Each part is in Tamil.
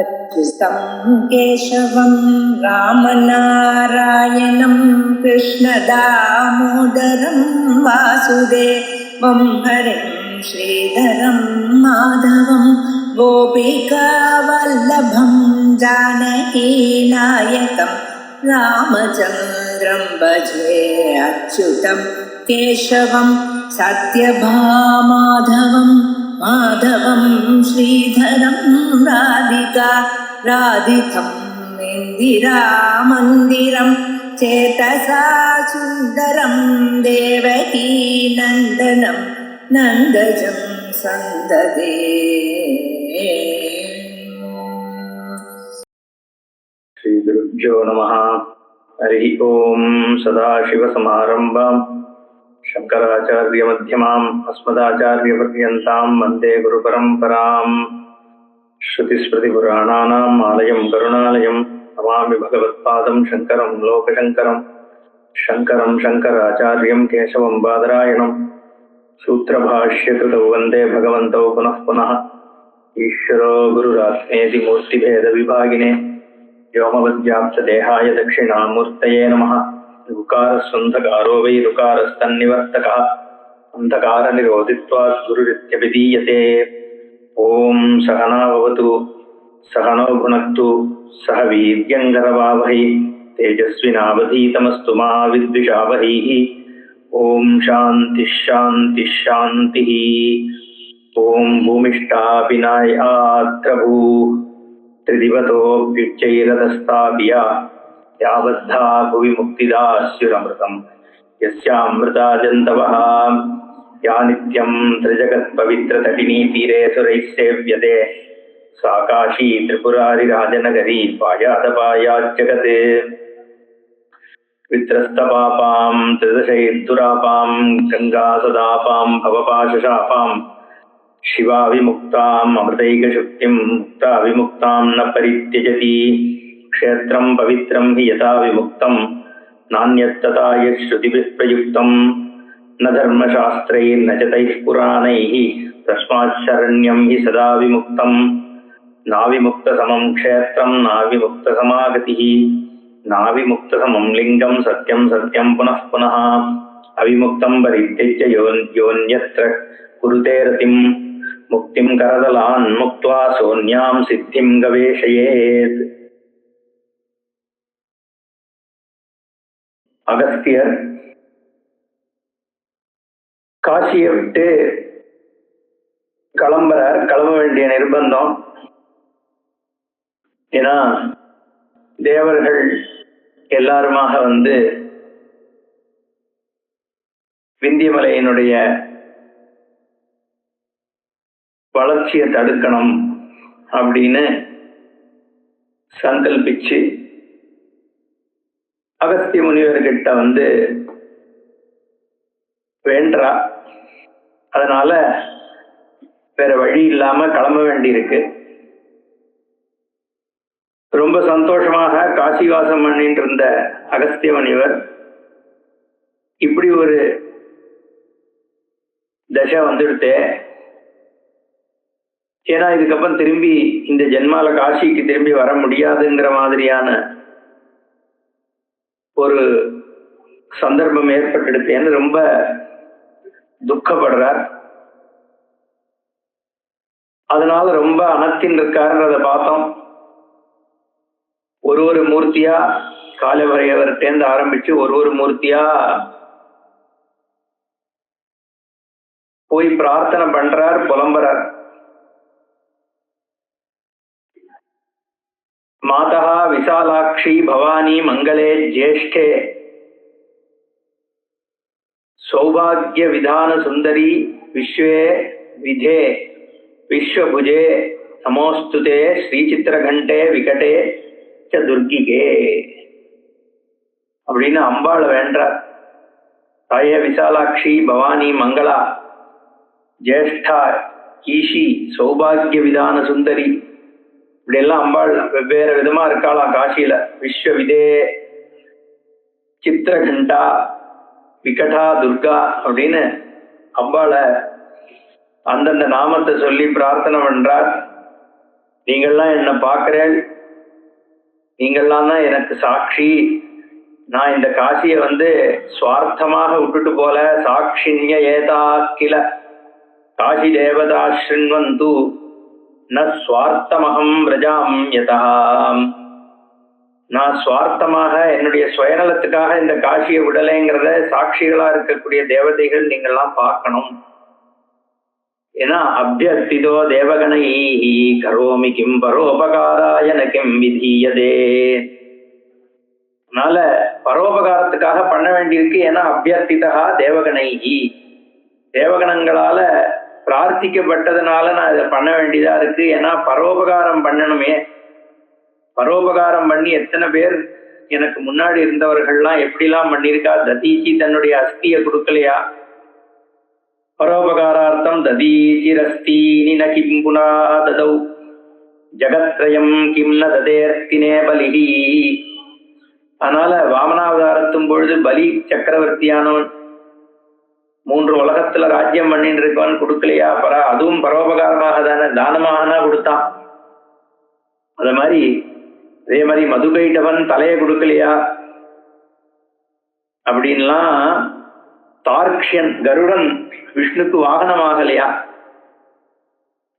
अच्युतं केशवं रामनारायणं कृष्णदामोदरं वासुदेवं हरिं श्रीधरं माधवं गोपिकावल्लभं जानकीनायकं रामचन्द्रं भजे। अच्युतं केशवं सत्यभामाधवं माधवं श्रीधरं राधितं इन्दिरामन्दिरं चेतसा सुन्दरं देवकी नन्दनं नन्दजं सन्ददे। श्रीगुरुभ्यो नमः। हरि ओं। सदाशिवसमारम्भां शंकराचार्यमध्यमाम् अस्मदाचार्यपर्यन्तां वन्दे गुरुपरम्पराम्। श्रुतिस्मृतिपुराणानाम् आलयं करुणालयं नमामि भगवत्पादं शङ्करं लोकशङ्करं। शङ्करं शङ्कराचार्यं केशवं बादरायणं सूत्रभाष्यकृतौ वन्दे भगवन्तौ पुनः पुनः। ईश्वरो गुरुरात्मेति मूर्तिभेदविभागिने व्योमवद्व्याप्तदेहाय दक्षिणामूर्तये नमः। ऋकारस्वन्धकारो वै ऋकारस्तन्निवर्तकः अन्धकारनिरोधित्वात् गुरुरित्यभिधीयते। ओं सहना भवतु सहनौ भुनक्तु सह वीर्यङ्करवावहै तेजस्विनावधीतमस्तु मा विद्विषावहैः। ओं शान्तिः शान्तिः शान्तिः। ओं भूमिष्ठापिनायात्र भूः त्रिदिवतोऽप्युच्चैरतस्ताभिया यावद्धा भुवि मुक्तिदास्युरमृतम् यस्यामृताजन्तवः। या नित्यं त्रिजगत्पवित्रतटिनी तीरे सुरैः सेव्यते सा काशी त्रिपुरारिराजनगरी पायादपायाज्जगत्। वित्रस्तपापां त्रिदशैर्दुरापां गङ्गासदापां भवपाशशापां शिवा विमुक्ताम् अमृतैकशक्तिं मुक्ता विमुक्तां न परित्यजति। क्षेत्रं पवित्रं हि यथा विमुक्तं नान्यत्तथा यच्छ्रुतिभिः प्रयुक्तं न धर्मशास्त्रैर्न च तैः पुराणैः तस्माच्छरण्यं हि सदा विमुक्तं। नाविमुक्तसमं क्षेत्रं नाविमुक्तसमागतिः नाविमुक्तसमं लिङ्गं सत्यं सत्यं पुनः पुनः। अविमुक्तं परित्यज्य योऽन्यत्र कुरुते रतिं मुक्तिं करदलान् मुक्त्वा सोऽन्यां सिद्धिं गवेषयेत्। அகஸ்தியர் காசியை விட்டு கிளம்ப வேண்டிய நிர்பந்தம். ஏன்னா தேவர்கள் எல்லாருமாக வந்து விந்தியமலையினுடைய வளர்ச்சியை தடுக்கணும் அப்படின்னு சங்கல்பிச்சு அகஸ்திய முனிவர்கிட்ட வந்து வேண்டா. அதனால வேற வழி இல்லாம கிளம்ப வேண்டியிருக்கு. ரொம்ப சந்தோஷமாக காசிவாசம் பண்ணிட்டு இருந்த அகஸ்திய முனிவர் இப்படி ஒரு தசை வந்துடுத்தே, ஏன்னா இதுக்கப்புறம் திரும்பி இந்த ஜென்மால காசிக்கு திரும்பி வர முடியாதுங்கிற மாதிரியான ஒரு சந்தர்ப்பம் ஏற்பட்டுடுத்தேன்னு ரொம்ப துக்கப்படுறார். அதனால ரொம்ப அனத்தின் இருக்காருன்றத பார்த்தோம். ஒரு மூர்த்தியா காலவரையவர்கிட்டேந்து ஆரம்பிச்சு ஒரு மூர்த்தியா போய் பிரார்த்தனை பண்றார், புலம்புறார். மாதா விசாலாட்சி பவானி மங்களே ஜேஷ்டே சௌபாகிய விதான சுந்தரி விஸ்வே விதே விஸ்வபுஜே நமோஸ்துதே ஸ்ரீசித்திரகண்டே விகடே ச துர்கிகே அப்படின்னு அம்பாளை வேண்டார். தாயே விசாலாட்சி பவானி மங்களா ஜேஷ்டா ஈஷி சௌபாகிய விதான சுந்தரி இப்படி எல்லாம் அம்பாள் வெவ்வேறு விதமா இருக்காளாம் காசியில. விஸ்வவிதே சித்திரகண்டா விகடா துர்கா அப்படின்னு அம்பாளை அந்தந்த நாமத்தை சொல்லி பிரார்த்தனை பண்றார். நீங்கள்லாம் என்னை பார்க்கிறேன், நீங்கள்லாம் தான் எனக்கு சாட்சி. நான் இந்த காசியை சுவார்த்தமாக விட்டுட்டு போல. சாட்சின்ய ஏதா கில காசி தேவதா ஸ்ருண்வந்து ந ஸ்வார்த்தமகம் பிரஜாம் யதா. நான் சுவார்த்தமாக என்னுடைய சுயநலத்துக்காக இந்த காசியை விடலைங்கிறத சாட்சிகளா இருக்கக்கூடிய தேவதைகள் நீங்கள்லாம் பார்க்கணும். ஏன்னா அபியர்த்திதோ தேவகணை கரோமி கிம் பரோபகாராய ந கிம் விதீயதே. அதனால பரோபகாரத்துக்காக பண்ண வேண்டியிருக்கு. ஏன்னா அபியர்த்திதா தேவகணை, தேவகணங்களால பிரார்த்திக்கப்பட்டதுனால நான் இதை பண்ண வேண்டியதா இருக்கு. ஏன்னா பரோபகாரம் பண்ணணுமே. பரோபகாரம் பண்ணி எத்தனை பேர் எனக்கு முன்னாடி இருந்தவர்கள்லாம் எப்படிலாம் பண்ணியிருக்கா. ததீச்சி தன்னுடைய அஸ்தியை கொடுக்கலையா? பரோபகாரார்த்தம் ததீச்சிரஸ்தீனி ந கிம் புனா ததௌ ஜகத்ரயம் கிம் ந ததேர்த்தினே பலிஹி. அதனால வாமனாவதாரத்தும் பொழுது பலி சக்கரவர்த்தியானவன் 3 உலகத்துல ராஜ்யம் பண்ணிட்டு இருக்கவன் கொடுக்கலையா? அதுவும் பரோபகாரமாக தானே, தானமாகனா கொடுத்தான். அதே மாதிரி மதுகைட்டவன் தலையை கொடுக்கலையா? அப்படின்லாம் தார்க்ஷன் கருடன் விஷ்ணுக்கு வாகனமாகலையா?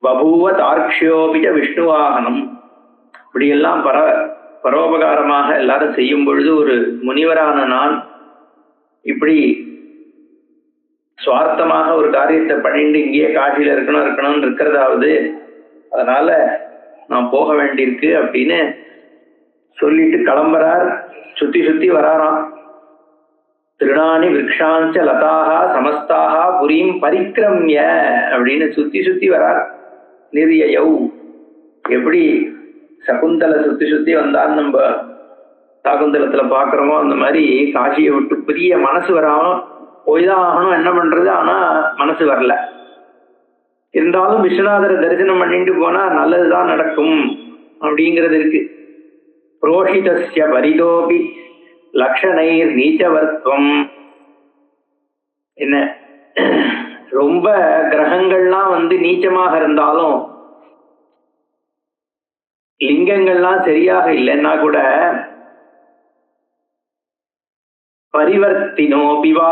பபூவ தார்க்ஷியோபிஜ விஷ்ணு வாகனம். இப்படியெல்லாம் பரோபகாரமாக எல்லாரும் செய்யும் பொழுது ஒரு முனிவரான நான் இப்படி சுவார்த்தமாக ஒரு காரியத்தை பண்ணிட்டு இங்கேயே காசியில இருக்கணும்னு இருக்கிறதாவது, அதனால நான் போக வேண்டியிருக்கு அப்படின்னு சொல்லிட்டு கிளம்புறார். சுத்தி சுத்தி வராராம். திருநாணி விரக்ஷாஞ்ச லதாக சமஸ்தாக புரீம் பரிக்கிரமிய அப்படின்னு சுத்தி சுத்தி வரார். நிர்யயௌ எப்படி சகுந்தலை சுத்தி சுத்தி வந்தான்னு நம்ம சாகுந்தலத்துல பாக்குறோமோ அந்த மாதிரி காசியை விட்டு பெரிய மனசு வராம போய்தான் ஆகணும். என்ன பண்றது? ஆனா மனசு வரல. இருந்தாலும் விஸ்வநாதரை தரிசனம் பண்ணிட்டு போனா நல்லதுதான் நடக்கும் அப்படிங்கிறது இருக்கு. புரோஹிதஸ்ய பரிதோபி லக்ஷணைர் நீச்சவர்த்வம். என்ன ரொம்ப கிரகங்கள்லாம் நீச்சமாக இருந்தாலும் லிங்கங்கள்லாம் சரியாக இல்லைன்னா கூட பரிவர்த்தினோபிவா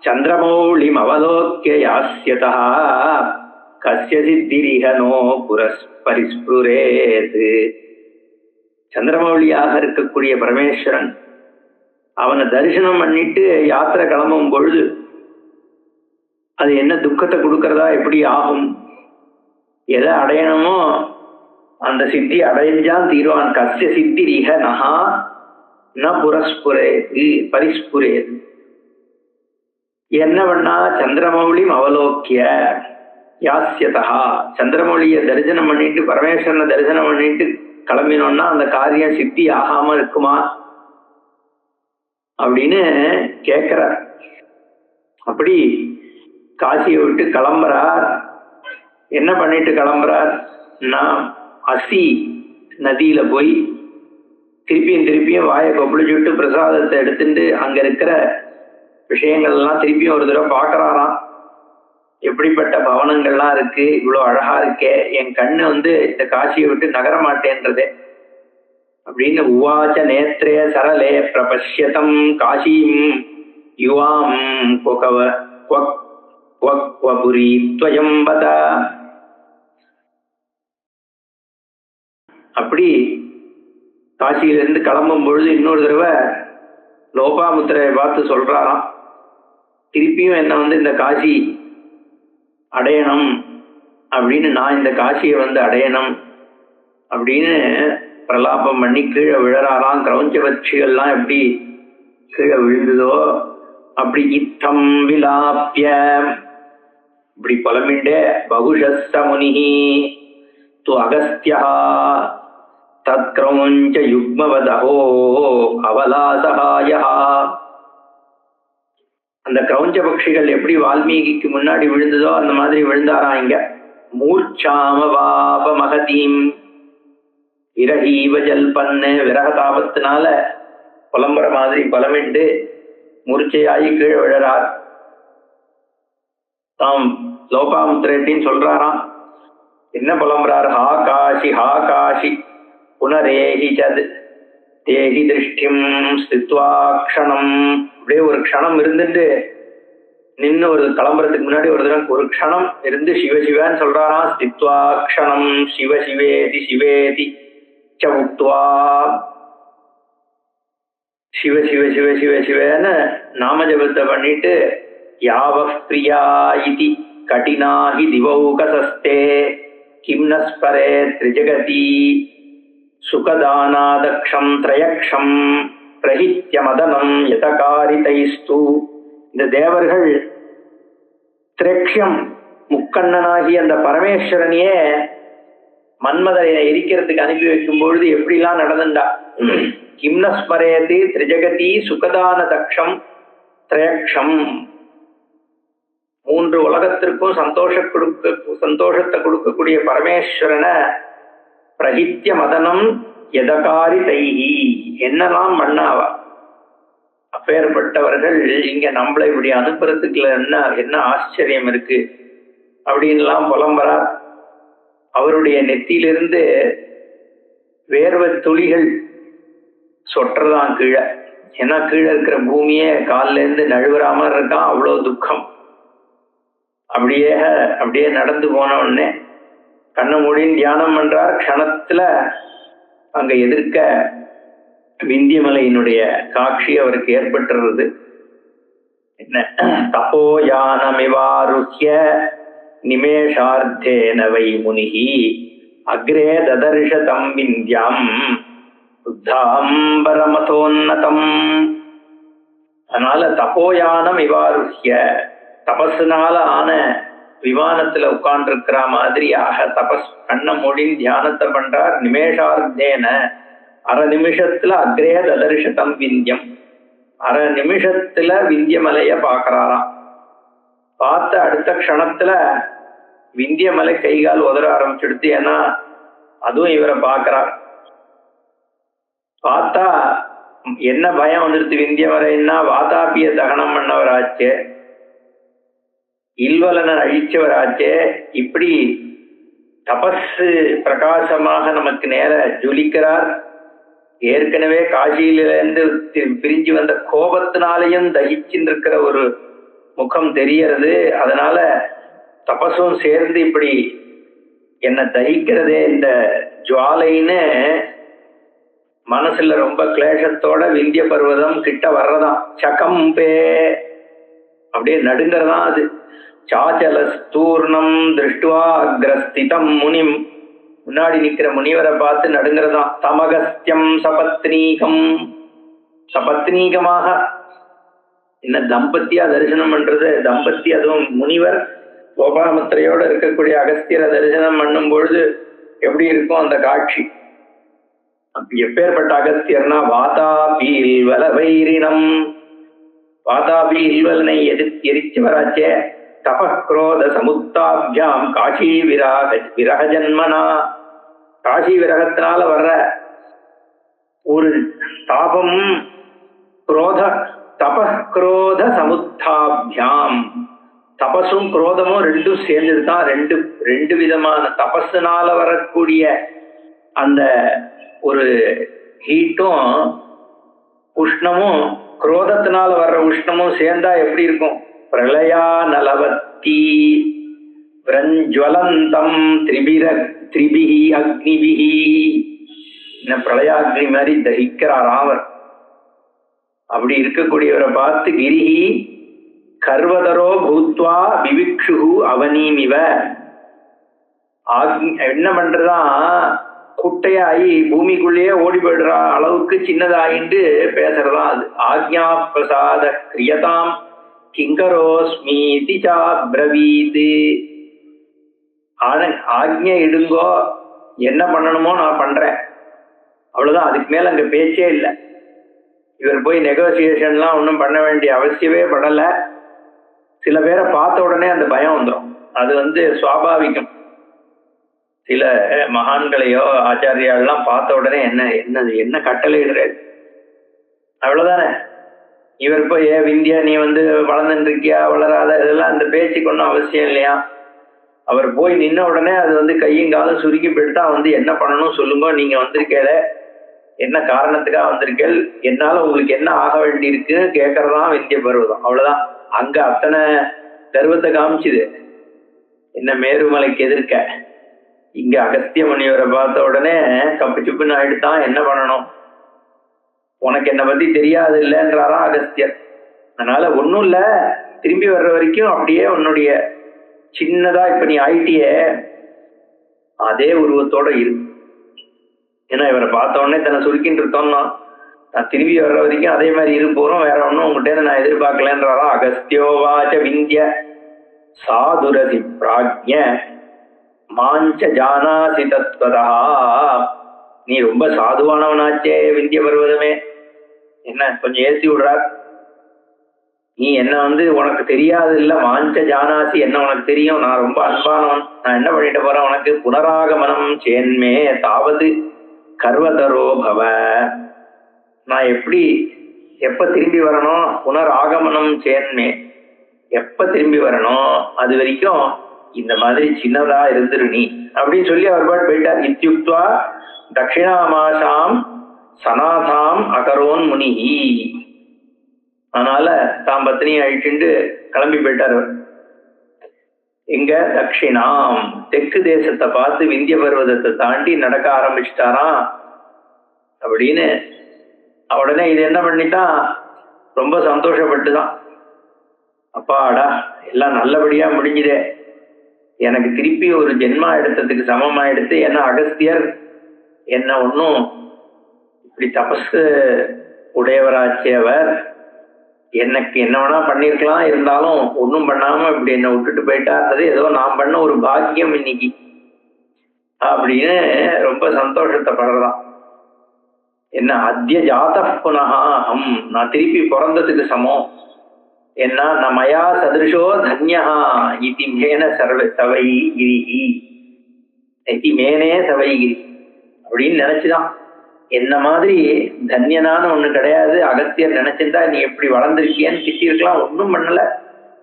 சந்திரமௌளிம் அவலோக்கிய யாஸ்யதா கஸ்ய சித்திரிஹனோ பரிஸ்புரேத். சந்திரமௌளியாக இருக்கக்கூடிய பரமேஸ்வரன் அவனை தரிசனம் பண்ணிட்டு யாத்திரை கிளம்பும் பொழுது அது என்ன துக்கத்தை கொடுக்கறதா? எப்படி ஆகும்? எதை அடையணுமோ அந்த சித்தி அடைஞ்சான் தீர்வான். கஸ்ய சித்திரிஹ நஹா ந புரஸ்புரேது பரிஸ்புரேது. என்ன பண்ணா? சந்திரமௌளிம் அவலோக்கிய யாஸ்யதா. சந்திரமௌளிய தரிசனம் பண்ணிட்டு பரமேஸ்வரனை தரிசனம் பண்ணிட்டு கிளம்பினோம்னா அந்த காரியம் சித்தி ஆகாம இருக்குமா அப்படின்னு கேட்கிறார். அப்படி காசியை விட்டு கிளம்புறார். என்ன பண்ணிட்டு கிளம்புறார்? நான் அசி நதியில போய் திருப்பியும் வாயை கொப்பளிச்சுட்டு பிரசாதத்தை எடுத்துட்டு அங்க இருக்கிற விஷயங்கள் எல்லாம் திருப்பியும் ஒரு தடவை பாக்குறாராம். எப்படிப்பட்ட பவனங்கள்லாம் இருக்கு, இவ்வளவு அழகா இருக்கே, என் கண்ணு இந்த காசியை விட்டு நகர மாட்டேன்றதே அப்படின்னு. உவாச்ச நேத்ரே சரலே பிரபஷ்யதம் காஷீம் யுவாம் புரி த்வயம் வத. அப்படி காசியிலிருந்து கிளம்பும் பொழுது இன்னொரு தடவை லோபாமுத்திரையை பார்த்து சொல்றாராம், திருப்பியும் என்ன இந்த காசி அடையணும் அப்படின்னு, நான் இந்த காசியை அடையணும் அப்படின்னு பிரலாபம் பண்ணி கீழே விழறாராம். கிரௌஞ்ச பட்சிகள்லாம் எப்படி கீழே விழுந்ததோ அப்படி இத்தம் விலாப்பிய இப்படி புலமிண்டே பகுஷஸ்த முனிஹி து அகஸ்த்யா தத்கிரௌஞ்ச யுக்மவதஹோ அவலாசஹாயா. அந்த கிரௌஞ்ச பட்சிகள் எப்படி வால்மீகிக்கு முன்னாடி விழுந்ததோ அந்த மாதிரி விழுந்தாராம். இங்க மூர்ச்சாமவாப மகதீம் விரஹீவ ஜல்பன்னு, விரக தாபத்தினால புலம்புற மாதிரி புலமிண்டு மூர்ச்சையாகி கீழே விழறார். தாம் லோபாமுத்திரட்டின்னு சொல்றாராம், என்ன புலம்புறார்? ஹா காஷி புனரேஹி சத் தேஹி திருஷ்டிம் ஸ்தித்வா க்ஷணம். அப்படியே ஒரு க்ஷணம் இருந்துட்டு நின்று ஒரு கிளம்புறதுக்கு முன்னாடி ஒரு க்ஷணம் இருந்து சிவசிவான்னு சொல்றாராம். ஸ்தித்வா க்ஷணம் சிவ சிவேதி சிவேதி ச உக்த்வா. சிவ சிவ சிவ சிவ சிவன்னு நாமஜபத்தை பண்ணிட்டு யாவ பிரியா இதி கடினாஹி திவௌகசஸ்தே கிம் நஸ்பரே த்ரிஜகதி சுகதானாதக்ஷம் த்ரயக்ஷம் பிரஹித்ய மதனம் யதகாரிதைஸ்து. இந்த தேவர்கள் திரக்ஷம் முக்கண்ணனாகி அந்த பரமேஸ்வரனையே மன்மதனை எரிக்கிறதுக்கு அனுப்பி வைக்கும் பொழுது எப்படிலாம் நடந்துண்டா. கிம்னஸ்மரேதி திரிஜகதி சுகதான தக்ஷம் திரயக்ஷம். 3 உலகத்திற்கும் சந்தோஷத்தை கொடுக்கக்கூடிய பரமேஸ்வரனை பிரஹித்ய மதனம் எதகாரி தைஹி, என்னெல்லாம் பண்ணாவா. அப்பேற்பட்டவர்கள் இங்க நம்மளை இப்படி அனுப்புறதுக்குள்ள என்ன ஆச்சரியம் இருக்கு அப்படின்லாம் புலம்புறார். அவருடைய நெத்தியிலிருந்து வேர்வை துளிகள் சொட்டுறதான் கீழே. ஏன்னா கீழே இருக்கிற பூமியே காலில இருந்து நழுவுறாம இருக்கான், அவ்வளோ துக்கம். அப்படியே நடந்து போன உடனே கண்ண மூடின்னு தியானம் பண்றார். க்ஷணத்துல அங்க எதிர்க்க விந்தியமலையினுடைய காட்சி அவருக்கு ஏற்பட்டுறது. என்ன தபோயானமிவாருஹ்ய நிமேஷார்த்தேன வை முனிஹி அக்ரே ததர்ஷ தம் விந்தியம் புத்தாம்பரமதோன்னதம். அதனால தபோயானம் இவாருஹ்ய, தபஸ்னால ஆன விமானத்துல உட்கார்ந்து இருக்கிற மாதிரியாக தபஸ் கண்ண மூடி தியானத்தை பண்றார். நிமேஷார்த்தேன, அரை நிமிஷத்துல அக்ரே ததர்ஷதம் விந்தியம், அரை நிமிஷத்துல விந்தியமலைய பாக்குறாராம். பார்த்த அடுத்த க்ஷணத்துல விந்தியமலை கைகால் உதற ஆரம்பிச்சுடுத்து. ஏன்னா அதுவும் இவரை பார்க்கிறார். பார்த்தா என்ன பயம் வந்துடுது. விந்தியமலைன்னா வாதாபிய தகனம் பண்ணவராச்சே, இல்வலனை அழிச்சவராச்சே. இப்படி தபஸ் பிரகாசமாக நமக்கு நேர ஜொலிக்கிறார். ஏற்கனவே காசியிலிருந்து பிரிஞ்சு வந்த கோபத்தினாலையும் தகிச்சுன்னு இருக்கிற ஒரு முகம் தெரியறது. அதனால தபசும் சேர்ந்து இப்படி என்ன தகிக்கிறதே இந்த ஜுவாலைன்னு மனசுல ரொம்ப கிளேசத்தோட விந்திய பர்வதம் கிட்ட வர்றதாம். சகம்பே, அப்படியே நடுங்கிறதான் அது. சாச்சல ஸ்தூர்ணம் திருஷ்டுவா அக்ரஸ்திதம் முனிம், முன்னாடி நிக்கிற முனிவரை பார்த்து நடுங்கிறதாம். தமகஸ்தியம் சபத்னீகம், சபத்னீகமாக என்ன தம்பத்தியா தரிசனம் பண்றது. தம்பத்தி, அதுவும் முனிவர் கோபாமத்திரையோட இருக்கக்கூடிய அகஸ்தியரை தரிசனம் பண்ணும் பொழுது எப்படி இருக்கும் அந்த காட்சி. எப்பேற்பட்ட அகஸ்தியர்னா வாதாபி இல்வல வைரினம், வாதாபி இல்வலனை எரிச்சவராச்சே. தபக்ரோத சமுத்தாபியாம் காஷி விரக ஜன்மனா, காஷி விரகத்தினால வர்ற ஒரு தாபம். தபக்ரோத சமுத்தாபியாம், தபசும் குரோதமும் ரெண்டும் சேர்ந்ததுதான். ரெண்டு விதமான தபஸுனால வரக்கூடிய அந்த ஒரு ஹீட்டும் உஷ்ணமும், குரோதத்தினால வர்ற உஷ்ணமும் சேர்ந்தா எப்படி இருக்கும். பிரளயா நலவத்தி விரஞ்சுவலந்தம் திரிபிஹி அக்னிபிஹி, பிரளயாக்னி மாதிரி தகிக்கிறார் அவர். அப்படி இருக்கக்கூடியவரை பார்த்து கிரிஹி கர்வதரோ பூத்வா விவிக்ஷு அவனீமிவ, என்ன பண்றதான் குட்டையாகி பூமிக்குள்ளேயே ஓடி போயிடுற அளவுக்கு சின்னதாயிட்டு பேசுறதா அது. ஆக்ஞா பிரசாத கிரியதாம் கிங்கரோஸ்மீதி சாப்ரவீது, ஆக்ஞை இடுங்கோ, என்ன பண்ணணுமோ நான் பண்றேன், அவ்வளவுதான். அதுக்கு மேல அங்க பேச்சே இல்லை. இவர் போய் நெகோசியேஷன்லாம் ஒன்றும் பண்ண வேண்டிய அவசியமே படலை. சில பேரை பார்த்த உடனே அந்த பயம் வந்துடும். அது சுவாபாவிகம். சில மகான்களையோ ஆச்சாரியாலாம் பார்த்த உடனே என்ன கட்டளையிடுறாரு, அவ்வளவுதானே. இவர் போய் விந்தியா நீ வளர்ந்துட்டு இருக்கியா வளராத, இதெல்லாம் அந்த பேச்சுக்கு ஒன்றும் அவசியம் இல்லையா. அவர் போய் நின்ன உடனே அது வந்து கையும் காலும் சுருக்கி போயிட்டா வந்து என்ன பண்ணணும் சொல்லுங்க, நீங்க வந்திருக்கேல என்ன காரணத்துக்காக வந்திருக்கேள், என்னால உங்களுக்கு என்ன ஆக வேண்டி இருக்குன்னு கேட்கறதான் விந்திய பருவதம். அவ்வளவுதான். அங்க அத்தனை கர்வத்தை காமிச்சுது என்ன மேருமலைக்கு எதிர்க்க. இங்க அகஸ்திய முனிவரை பார்த்த உடனே கப்பு சுப்புன்னு ஆயிடுதான், என்ன பண்ணணும், உனக்கு என்னை பத்தி தெரியாது இல்லைன்றாராம் அகஸ்தியர். அதனால ஒன்றும் இல்லை, திரும்பி வர்ற வரைக்கும் அப்படியே உன்னுடைய சின்னதா இப்ப நீ ஆயிட்டிய அதே உருவத்தோட இரு. ஏன்னா இவரை பார்த்த உடனே தன்னை சுருக்கின்னு இருக்கோம்னா நான் திரும்பி வர்ற வரைக்கும் அதே மாதிரி இரு போறோம், வேற ஒன்றும் உங்ககிட்ட நான் எதிர்பார்க்கலன்றாராம். அகஸ்தியோவாச்ச விந்திய சாதுரதி பிராஜ்ய மாஞ்ச ஜானாசி தத்வதா. நீ ரொம்ப சாதுவானவனாச்சே விந்திய பருவதமே, என்ன கொஞ்சம் ஏசி விடுறார், நீ என்ன வந்து உனக்கு தெரியாது இல்ல, மாஞ்ச ஜானாசி என்ன உனக்கு தெரியும், நான் ரொம்ப அன்பானவன், நான் என்ன பண்ணிட்டு போறேன் உனக்கு. புனராகமனம் சேன்மே தாவது கர்வதரோ பவ. நான் எப்படி எப்ப திரும்பி வரணும், புனராகமனம் சேன்மே எப்ப திரும்பி வரணும், அது வரைக்கும் இந்த மாதிரி சின்னதா இருந்துரு நீ அப்படின்னு சொல்லி அவர் பாட்டு போயிட்டார். இத்தியுக்த்வா தட்சிணாமாசாம் சனாதாம் அகரோன் முனிஹி. அதனால தாம் பத்னியை அழிச்சுண்டு கிளம்பி போயிட்டார். எங்க தட்சிணாம் தெற்கு தேசத்தை பார்த்து விந்திய பர்வதத்தை தாண்டி நடக்க ஆரம்பிச்சுட்டாராம். அப்படின்னு உடனே இது என்ன பண்ணிட்டான், ரொம்ப சந்தோஷப்பட்டுதான், அப்பாடா எல்லாம் நல்லபடியா முடிஞ்சுதே, எனக்கு திருப்பி ஒரு ஜென்மா எடுத்ததுக்கு சமமாயிடுத்து. ஏன்னா அகஸ்தியர் என்ன ஒன்றும் இப்படி தபசு உடையவராச்சே, அவர் எனக்கு என்ன வேணா பண்ணிருக்கலாம், இருந்தாலும் ஒன்றும் பண்ணாம இப்படி என்னை விட்டுட்டு போயிட்டாருந்தது ஏதோ நான் பண்ண ஒரு பாக்கியம் இன்னைக்கு அப்படின்னு ரொம்ப சந்தோஷத்தை படுறதான். என்ன அத்திய ஜாத புனகம், நான் திருப்பி பிறந்ததுக்கு சமம், என்ன நமயா சதிருஷோ தன்யா இதி மேன சவைகிரி இதி மேனே சவைகிரி அப்படின்னு நினைச்சுதான். என்ன மாதிரி தன்யனான ஒண்ணு கிடையாது. அகஸ்தியர் நினைச்சிருந்தா நீ எப்படி வளர்ந்துருக்கியன்னு திட்டிருக்கலாம், ஒன்றும் பண்ணல,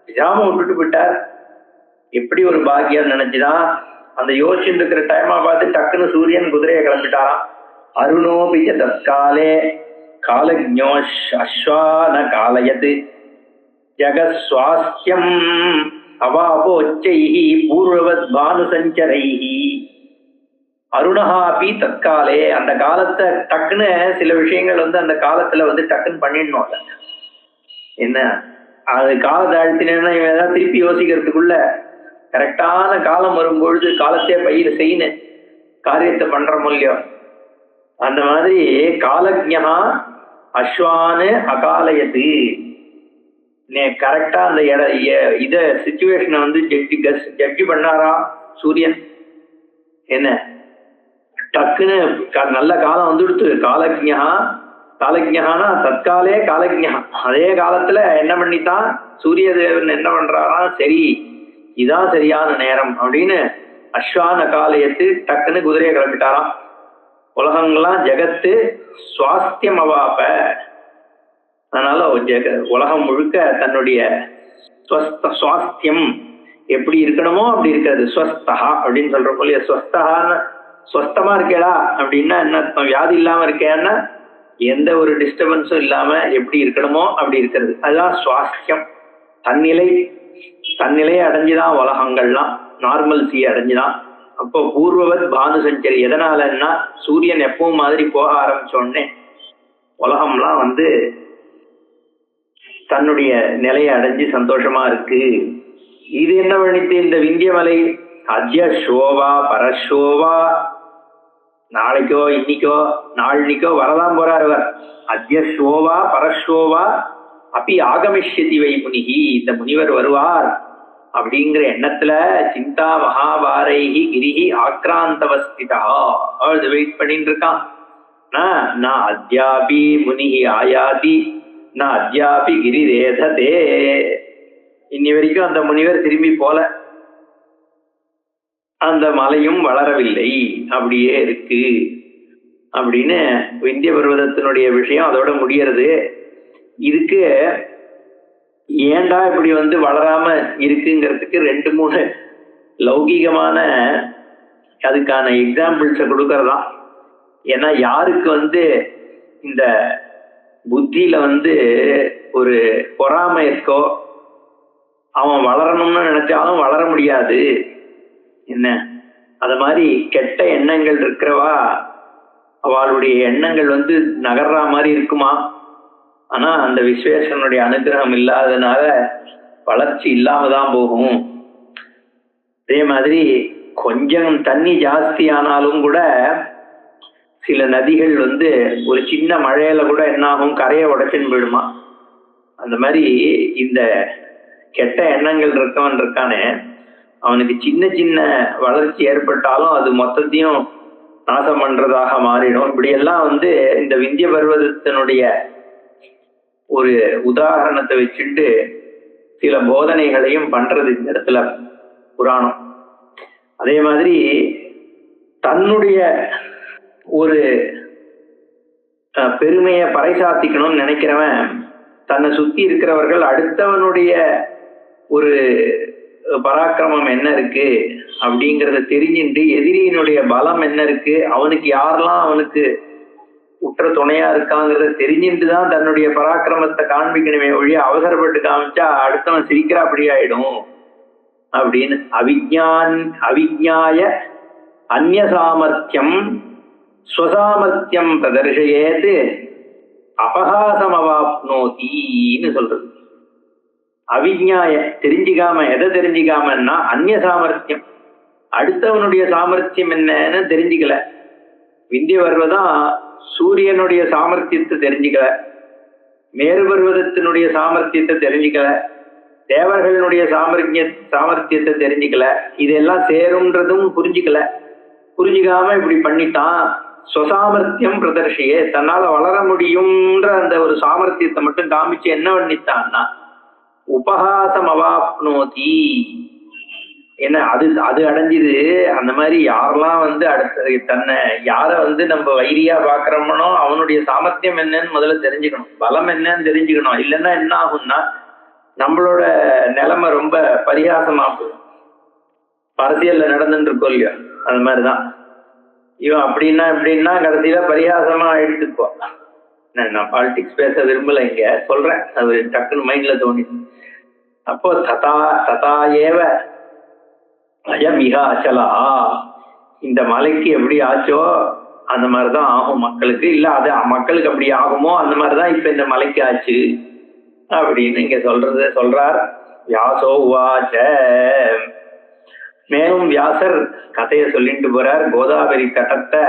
விஜாம விட்டுட்டு போயிட்டார். எப்படி ஒரு பாக்கியம் நினைச்சுதான். அந்த யோசிச்சுட்டு இருக்கிற டைமா பார்த்து டக்குன்னு சூரியன் குதிரையை கிளம்பிட்டாராம். அருணோபிஜ தற்காலே காலஜ்ஞோஷ் அஸ்வான காலயது ஜகஸ்வாஸ்யம் அவாபோச்சைஹி பூர்வவத் பானு சஞ்சரைஹி. அருணஹாபி தற்காலே, அந்த காலத்தை டக்குன்னு சில விஷயங்கள் வந்து அந்த காலத்துல வந்து டக்குன்னு பண்ணிடணும். என்ன அது காலத்தை அழுத்தினேன்னா இவன் ஏதாவது திருப்பி யோசிக்கிறதுக்குள்ள கரெக்டான காலம் வரும்பொழுது காலத்தையே பயிர் செய்யணும், காரியத்தை பண்ற மூலியம். அந்த மாதிரி காலஜ்ஞா அஸ்வானு அகாலயது, கரெக்டா அந்த இத சிச்சுவேஷனை வந்து ஜட்ஜி பண்ணாரா சூரியன். என்ன டக்குன்னு நல்ல காலம் வந்துடுத்து. காலஜ்ஞானா தற்காலே காலஜ்ஞா, அதே காலத்துல என்ன பண்ணித்தான் சூரிய தேவன் என்ன பண்றாரா, சரி இதான் சரியான நேரம் அப்படின்னு அஸ்வான காலயத்து டக்குன்னு குதிரையை கிளம்பிட்டாராம். உலகங்கள்லாம் ஜெகத்து சுவாஸ்தியம் அவாப்ப, அதனால உலகம் முழுக்க தன்னுடைய சுவாஸ்தியம் எப்படி இருக்கணுமோ அப்படி இருக்கிறது. ஸ்வஸ்தா அப்படின்னு சொல்ற போலிய ஸ்வஸ்தகான்னு ஸ்வஸ்தமா இருக்கேடா அப்படின்னா என்ன அர்த்தம், வியாதி இல்லாம இருக்கேன்னா எந்த ஒரு டிஸ்டர்பன்ஸும் இல்லாம எப்படி இருக்கணுமோ அப்படி இருக்கிறது, அதுதான் சுவாஸ்தியம். தன்னிலையை அடைஞ்சுதான் உலகங்கள்லாம் நார்மல்சி அடைஞ்சுதான். அப்போ பூர்வவத் பானு சஞ்சரி, எதனாலன்னா சூரியன் எப்பவும் மாதிரி போக ஆரம்பிச்சோடனே உலகம்லாம் வந்து தன்னுடைய நிலையை அடைஞ்சு சந்தோஷமா இருக்கு. இது என்ன பண்ணிட்டு இந்த விந்தியமலை அத்ய ஷோவா பரஷோவா, நாளைக்கோ இன்னைக்கோ நாளைக்கோ வரதான் போறார் அவர். அத்ய ஷோவா பரஷோவா அப்படி ஆகமிஷ்யதி வை முனிகி, இந்த முனிவர் வருவார் அப்படிங்கிற எண்ணத்துல சிந்தா மகாபாரைஹி கிரிஹி ஆக்ராந்தவஸ்திதா அவள் வெயிட் பண்ணிட்டு இருக்கான். நான் அத்யாபி முனிஹி ஆயாதி நான் அத்யாபி கிரி ரேததே, இன்னி வரைக்கும் அந்த முனிவர் திரும்பி போல, அந்த மலையும் வளரவில்லை, அப்படியே இருக்கு அப்படின்னு விந்திய பர்வதத்தினுடைய விஷயம் அதோட முடியறது. இதுக்கு ஏண்டா இப்படி வந்து வளராம இருக்குங்கிறதுக்கு 2-3 லௌகீகமான அதுக்கான எக்ஸாம்பிள்ஸை கொடுக்கறதாம். ஏன்னா யாருக்கு இந்த புத்தியில ஒரு பொறாமை இருக்கோ, அவன் வளரணும்னு நினைச்சாலும் வளர முடியாது. என்ன அது மாதிரி கெட்ட எண்ணங்கள் இருக்கிறவா அவளுடைய எண்ணங்கள் நகர்ற மாதிரி இருக்குமா. ஆனா அந்த விஸ்வேஸ்வரனுடைய அனுகிரகம் இல்லாததுனால வளர்ச்சி இல்லாம தான் போகும். அதே மாதிரி கொஞ்சம் தண்ணி ஜாஸ்தி ஆனாலும் கூட சில நதிகள் ஒரு சின்ன மழையில கூட என்னாகும், கரையை உடைச்சுன்னு போயிடுமா. அந்த மாதிரி இந்த கெட்ட எண்ணங்கள் இருக்கவன் இருக்கானே, அவனுக்கு சின்ன சின்ன வளர்ச்சி ஏற்பட்டாலும் அது மொத்தத்தையும் நாசம் பண்றதாக மாறிடும். இப்படியெல்லாம் இந்த விந்திய பர்வதத்தினுடைய ஒரு உதாரணத்தை வச்சுட்டு சில போதனைகளையும் பண்றது இந்த இடத்துல புராணம். அதே மாதிரி தன்னுடைய ஒரு பெருமையை பறைசாத்திக்கணும்னு நினைக்கிறவன் தன்னை சுத்தி இருக்கிறவர்கள் அடுத்தவனுடைய ஒரு பராக்கிரமம் என்ன இருக்கு அப்படிங்கிறத தெரிஞ்சுட்டு, எதிரியினுடைய பலம் என்ன இருக்கு, அவனுக்கு யாரெல்லாம் அவனுக்கு உற்ற துணையா இருக்காங்கிறத தெரிஞ்சுட்டு தான் தன்னுடைய பராக்கிரமத்தை காண்பிக்கணுமே ஒழிய அவசரப்பட்டு காமிச்சா அடுத்தவன் சிரிக்கிறா அப்படி ஆயிடும் அப்படின்னு. அவிஜ்ஞாய அந்நிய சாமர்த்தியம் ஸ்வசாமர்த்தியம் பிரதர்ஷயேத் அபகாசமவாப்னோதின்னு சொல்றது. அவிஜ்ஞாய தெரிஞ்சுக்காம, எதை தெரிஞ்சுக்காமன்னா அந்நிய சாமர்த்தியம், அடுத்தவனுடைய சாமர்த்தியம் என்னன்னு தெரிஞ்சுக்கல. விந்திய பர்வதம் சூரியனுடைய சாமர்த்தியத்தை தெரிஞ்சுக்கல, மேரு பர்வதத்தினுடைய சாமர்த்தியத்தை தெரிஞ்சுக்கல, தேவர்களுடைய சாமர்த்தியத்தை தெரிஞ்சுக்கல. இதெல்லாம் சேரும்ன்றதும் புரிஞ்சுக்கல. புரிஞ்சுக்காம இப்படி பண்ணிட்டான். ஸ்வசாமர்த்தியம் பிரதர்ஷியே, தன்னால வளர முடியும்ன்ற அந்த ஒரு சாமர்த்தியத்தை மட்டும் காமிச்சு என்ன பண்ணித்தான்னா உபகாசம் அவாப்னோதி. என்ன அது அடைஞ்சுது. அந்த மாதிரி யாரெல்லாம் அடுத்த தன்னை யார நம்ம வைரியா பாக்குறோம்னோ அவனுடைய சாமர்த்தியம் என்னன்னு முதல்ல தெரிஞ்சுக்கணும், பலம் என்னன்னு தெரிஞ்சுக்கணும். இல்லைன்னா என்ன ஆகும்னா நம்மளோட நிலைமை ரொம்ப பரிகாசமா போகும். அரசியல்ல நடந்துட்டு இருக்கோம் இல்லையோ, அது மாதிரிதான் இவன் அப்படின்னா இப்படின்னா கடைசியில பரிகாசமா எடுத்துக்குவோம். நான் பாலிடிக்ஸ் பேச விரும்பல, இங்க சொல்றேன், அது டக்குன்னு மைண்ட்ல தோணி. அப்போ ததா ஏவ அயம் மிக அச்சலா, இந்த மலைக்கு எப்படி ஆச்சோ அந்த மாதிரிதான் ஆகும் மக்களுக்கு. இல்ல அது மக்களுக்கு அப்படி ஆகுமோ அந்த மாதிரிதான் இப்ப இந்த மலைக்கு ஆச்சு அப்படின்னு இங்க சொல்றார். வியாசோ உவாச்ச. மேலும் வியாசர் கதையை சொல்லிட்டு போறார். கோதாவரி தட்டத்தை,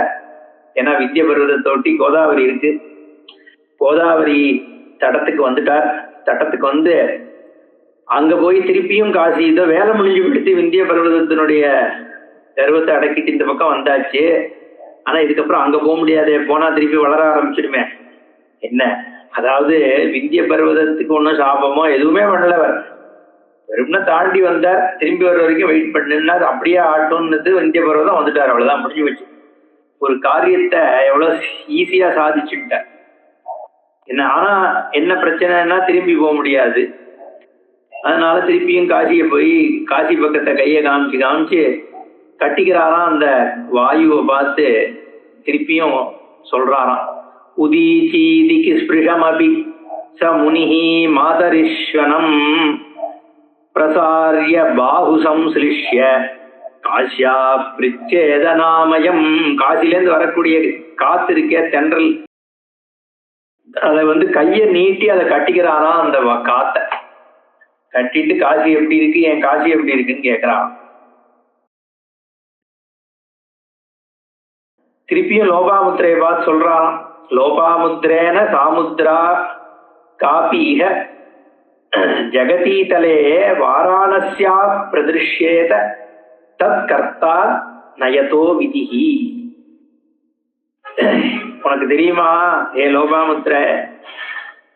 ஏன்னா விந்திய பர்வதத்தொட்டி கோதாவரி இருக்கு, கோதாவரி தடத்துக்கு வந்துட்டார். தட்டத்துக்கு அங்க போய் திருப்பியும் காசி இதோ வேலை முடிஞ்சு விடுத்து விந்திய பர்வதத்தினுடைய கர்வத்தை அடக்கிட்டு இந்த பக்கம் வந்தாச்சு. ஆனா இதுக்கப்புறம் அங்க போக முடியாதே, போனா திருப்பி வளர ஆரம்பிச்சிடுமே. என்ன அதாவது விந்திய பர்வதத்துக்கு ஒன்றும் சாபமோ எதுவுமே பண்ணலவர், வெறும்னா தாண்டி வந்தார், திரும்பி வர வரைக்கும் வெயிட் பண்ணினார். அப்படியே ஆட்டோன்னு விந்திய பர்வதம் வந்துட்டார், அவ்வளவுதான், முடிஞ்சு வச்சு. ஒரு காரியத்தை எவ்வளவு ஈஸியா சாதிச்சுட்டார். என்ன ஆனா என்ன பிரச்சனைன்னா திரும்பி போக முடியாது. அதனால திருப்பியும் காசியை போய் காசி பக்கத்தை கையை காமிச்சு கட்டிக்கிறாராம். அந்த வாயுவை பார்த்து திருப்பியும் சொல்றாராம். உதீச்சீதிக்கு ஸ்பிருஷமபி ச முனிஹி மாதரிஸ்வனம் பிரசாரிய பாகு சம்ஸ்லிஷ்ய காசியா பிரிச்சேதனாமயம். காசிலேருந்து வரக்கூடிய காத்து இருக்கே தென்றல், அதை கையை நீட்டி அதை கட்டிக்கிறாராம். அந்த காத்தை கட்டிட்டு காசி எப்படி இருக்கு, என் காசி எப்படி இருக்குன்னு கேட்கிறான். திருப்பியும் லோபாமுத்திரையை பார்த்து சொல்றான். லோபாமுத்திரேன சாமுத்ரா காபீக ஜகதீதலே வாராணஸ்யா பிரதிருஷ்யேத தத் கர்த்தா நயதோ விதிஹி. உனக்கு தெரியுமா ஏ லோபாமுத்திர,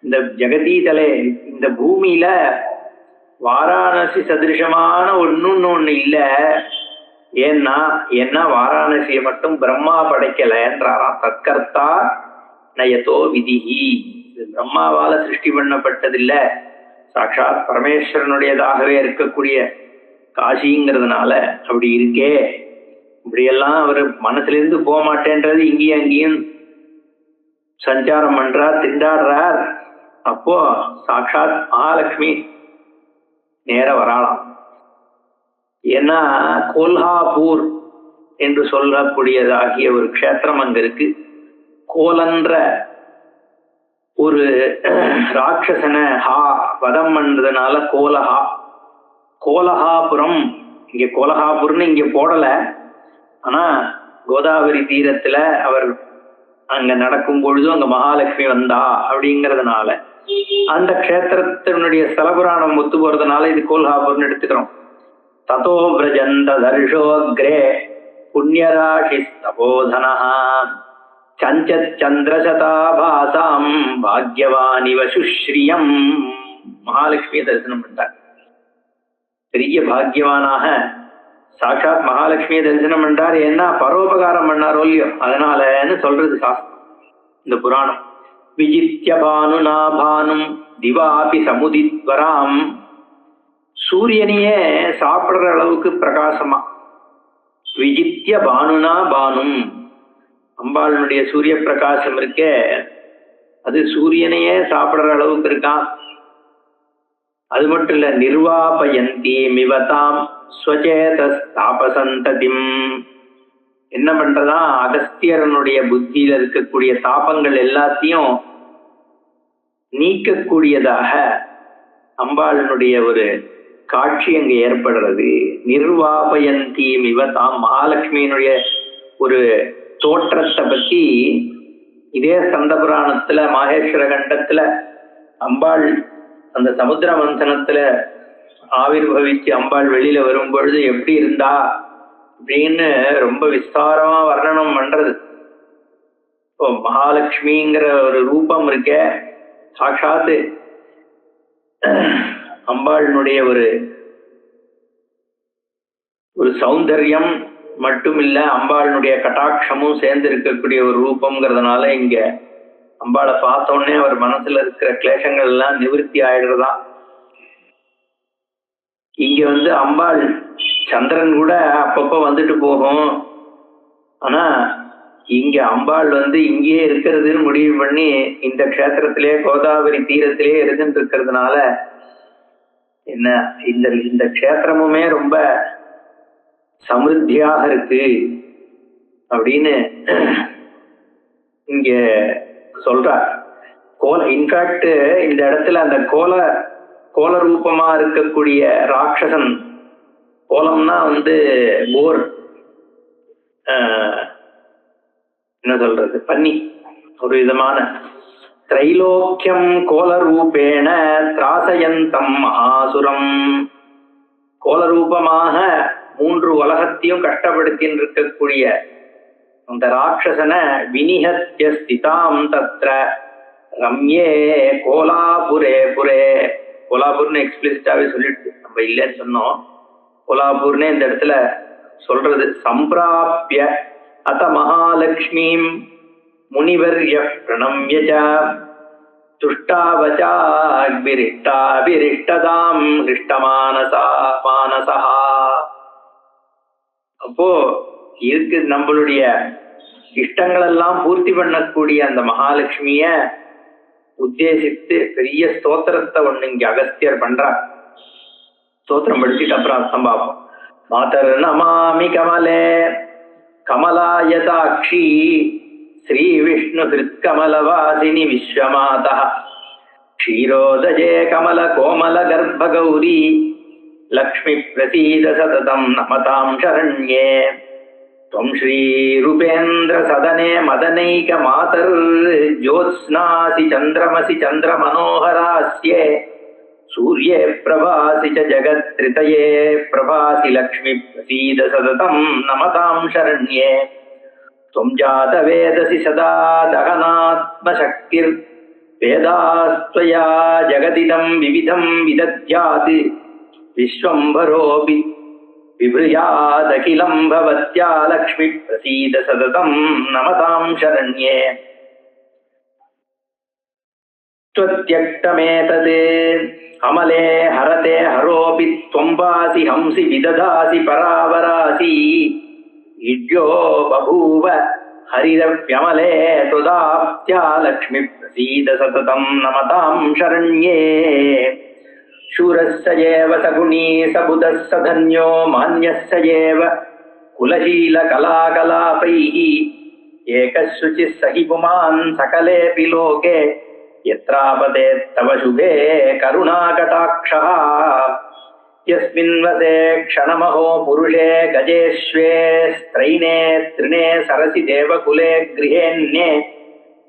இந்த ஜெகதீதலே இந்த பூமியில வாராணசி சதிருஷமான ஒண்ணு இல்ல. ஏன்னா வாராணசியை மட்டும் பிரம்மா படைக்கலன்றாராம். தற்கர்த்தா நயதோ விதிஹி, இது பிரம்மாவால சிருஷ்டி பண்ணப்பட்டதில்ல, சாட்சாத் பரமேஸ்வரனுடையதாகவே இருக்கக்கூடிய காசிங்கிறதுனால அப்படி இருக்கே, இப்படியெல்லாம் அவர் மனசுல இருந்து போக மாட்டேன்றது, இங்கேயும் அங்கேயும் சஞ்சாரம் பண்றார், திண்டாடுறார். அப்போ சாட்சாத் மகாலட்சுமி நேர வராளாம். ஏன்னா கோல்ஹாப்பூர் என்று சொல்லக்கூடியதாகிய ஒரு க்ஷேத்திரம் அங்க இருக்கு. கோலன்ற ஒரு ராட்சசனை வதம் பண்றதுனால கோலஹாபுரம், இங்க கோலஹாபுரம்னு இங்க போடல, ஆனா கோதாவரி தீரத்துல அவர் அங்க நடக்கும் பொழுதும் அங்க மகாலட்சுமி வந்தா அப்படிங்கறதுனால அந்த க்ஷேத்திரத்தினுடைய ஸ்தலபுராணம் ஒத்து போறதுனால இது கோல்ஹாபுர்னு எடுத்துக்கிறோம். ததோ விரஜந்த தர்ஷோக்ரே புண்ணியராசி தபோதனா சஞ்சத் சந்திரசதாபாசாம் பாக்யவானிவ சுஸ்ரீயம். மகாலட்சுமியை தரிசனம் பண்றார். பெரிய பாக்யவானாக சாட்சாத் மகாலட்சுமியை தரிசனம் பண்றார். ஏன்னா பரோபகாரம் பண்ணாரோ இல்லையோ, அதனாலன்னு சொல்றது சாஸ்திரம், இந்த புராணம். விஜித்ய பானுனா பானும் திவாபி சமுதித்வராம். சூரியனையே சாப்பிடுற அளவுக்கு பிரகாசமா. விஜித்ய பானுனா பானும், அம்பாளுடைய சூரிய பிரகாசம் இருக்கே, அது சூரியனையே சாப்பிடுற அளவுக்கு இருக்கான். அது மட்டும் இல்ல, நிர்வாபயந்தி மிவதாம் ஸ்வச்சேதாபசந்ததிம். என்ன பண்றதா, அகஸ்தியரனுடைய புத்தியில இருக்கக்கூடிய தாபங்கள் எல்லாத்தையும் நீக்கக்கூடியதாக அம்பாளினுடைய ஒரு காட்சி அங்கு ஏற்படுறது. நிர்வாபயந்தி மிவதாம், மகாலட்சுமியினுடைய ஒரு தோற்றத்தை பத்தி இதே ஸ்கந்த புராணத்துல மாஹேஸ்வர கண்டத்துல அம்பாள் அந்த சமுத்திர மந்தனத்துல ஆவிர்வவிச்சு அம்பாள் வெளியில வரும் பொழுது எப்படி இருந்தா அப்படின்னு ரொம்ப விஸ்தாரமா வர்ணனம் பண்றது. இப்போ மகாலட்சுமிங்கிற ஒரு ரூபம் இருக்க, சாட்சாத்து அம்பாளினுடைய ஒரு சௌந்தர்யம் மட்டும் இல்ல, அம்பாளினுடைய கட்டாட்சமும் சேர்ந்து இருக்கக்கூடிய ஒரு ரூபம்ங்கிறதுனால இங்க அம்பாளை பார்த்த உடனே அவர் மனசுல இருக்கிற கிளேசங்கள் எல்லாம் நிவர்த்தி ஆயிடுறதா. இங்க அம்பாள் சந்திரன் கூட அப்பப்ப வந்துட்டு போகும், ஆனா இங்க அம்பாள் இங்கேயே இருக்கிறதுன்னு முடிவு பண்ணி இந்த க்ஷேத்திரத்திலே கோதாவரி தீரத்திலே இருந்துட்டு இருக்கிறதுனால என்ன இந்த க்ஷேத்திரமுமே ரொம்ப சமிருத்தியாக இருக்கு அப்படின்னு இங்க சொல்றார். இன்ஃபேக்ட் இந்த இடத்துல அந்த கோல ரூபமா இருக்கக்கூடிய ராட்சசன், கோலம்னா போர், என்ன சொல்றது, பன்னி, ஒரு விதமான திரைலோக்கியம் கோலரூபேண திராசயந்தம் மகாசுரம். கோலரூபமாக 3 உலகத்தையும் கஷ்டப்படுத்தின்னு இருக்கக்கூடிய அந்த ராட்சசனை வினிஹத்ய ஸ்திதாம் தத்ர ரம்யே கோலாபுரே புரே. கோலாபுர்னு எக்ஸ்பிளிசிட்டாவே சொல்லிட்டு நம்ம இல்லைன்னு சொன்னோம். கோலாபுர்னே இந்த இடத்துல சொல்றது. சம்பிராப்ய அத மகாலட்சுமிம் முனிவர்ய பிரணம்ய துஷ்டாவச்சாபிரிஷ்டாபிரிஷ்டதாம் ஹிருஷ்டமானசா மானசா. அப்போ இருக்கு நம்மளுடைய இஷ்டங்கள் எல்லாம் பூர்த்தி பண்ணக்கூடிய அந்த மகாலட்சுமிய உத்தேசித்து பெரிய ஸ்தோத்திரத்தை இங்க அகஸ்தியர் பண்றார். ஸ்தோத்திரம் படிச்சுட்டு அப்புறம் அர்த்தம் பார்ப்போம். மாதர் நமாமி கமலே கமலாயதாட்சி ஸ்ரீ விஷ்ணு ஹிருத்கமலவாசினி விஸ்வமாதா க்ஷீரோதஜே கமல கோமல கர்ப்ப கௌரி லக்ஷ்மி பிரசீத சததம் நமதாம் சரண்யே. त्वं श्रीरूपेन्द्र सदने मदनैक मातर् ज्योत्स्नासि चन्द्रमसि चन्द्रमनोहरास्ये सूर्ये प्रभासि च जगत्त्रितये प्रभासि लक्ष्मी प्रसीद सततं नमतां शरण्ये. त्वं जातवेदसि सदा दहनात्मशक्तिर्वेदास्त्वया जगदिदं विविधं विदध्यात् विश्वम्भरोऽपि विभृयादखिलं भवत्या लक्ष्मी प्रसीद सततं नमतां शरण्ये. त्वत्यक्तमेतद् अमले हरते हरोऽपि त्वम्बासि हंसि विदधासि परावरासि इड्यो बभूव हरिरव्यमले त्वदाप्त्या लक्ष्मी प्रसीद सततं नमतां शरण्ये शूरस्य एव सगुणी सबुधः स धन्यो मान्यस्य एव कुलशीलकलाकलापैः एकशुचिः सहि पुमान् सकलेऽपि लोके यत्रापदे तव शुभे करुणाकटाक्षः यस्मिन् वसे क्षणमहो पुरुषे गजेष्वे स्त्रैणे त्रिणे सरसि देवकुले गृहेऽन्ये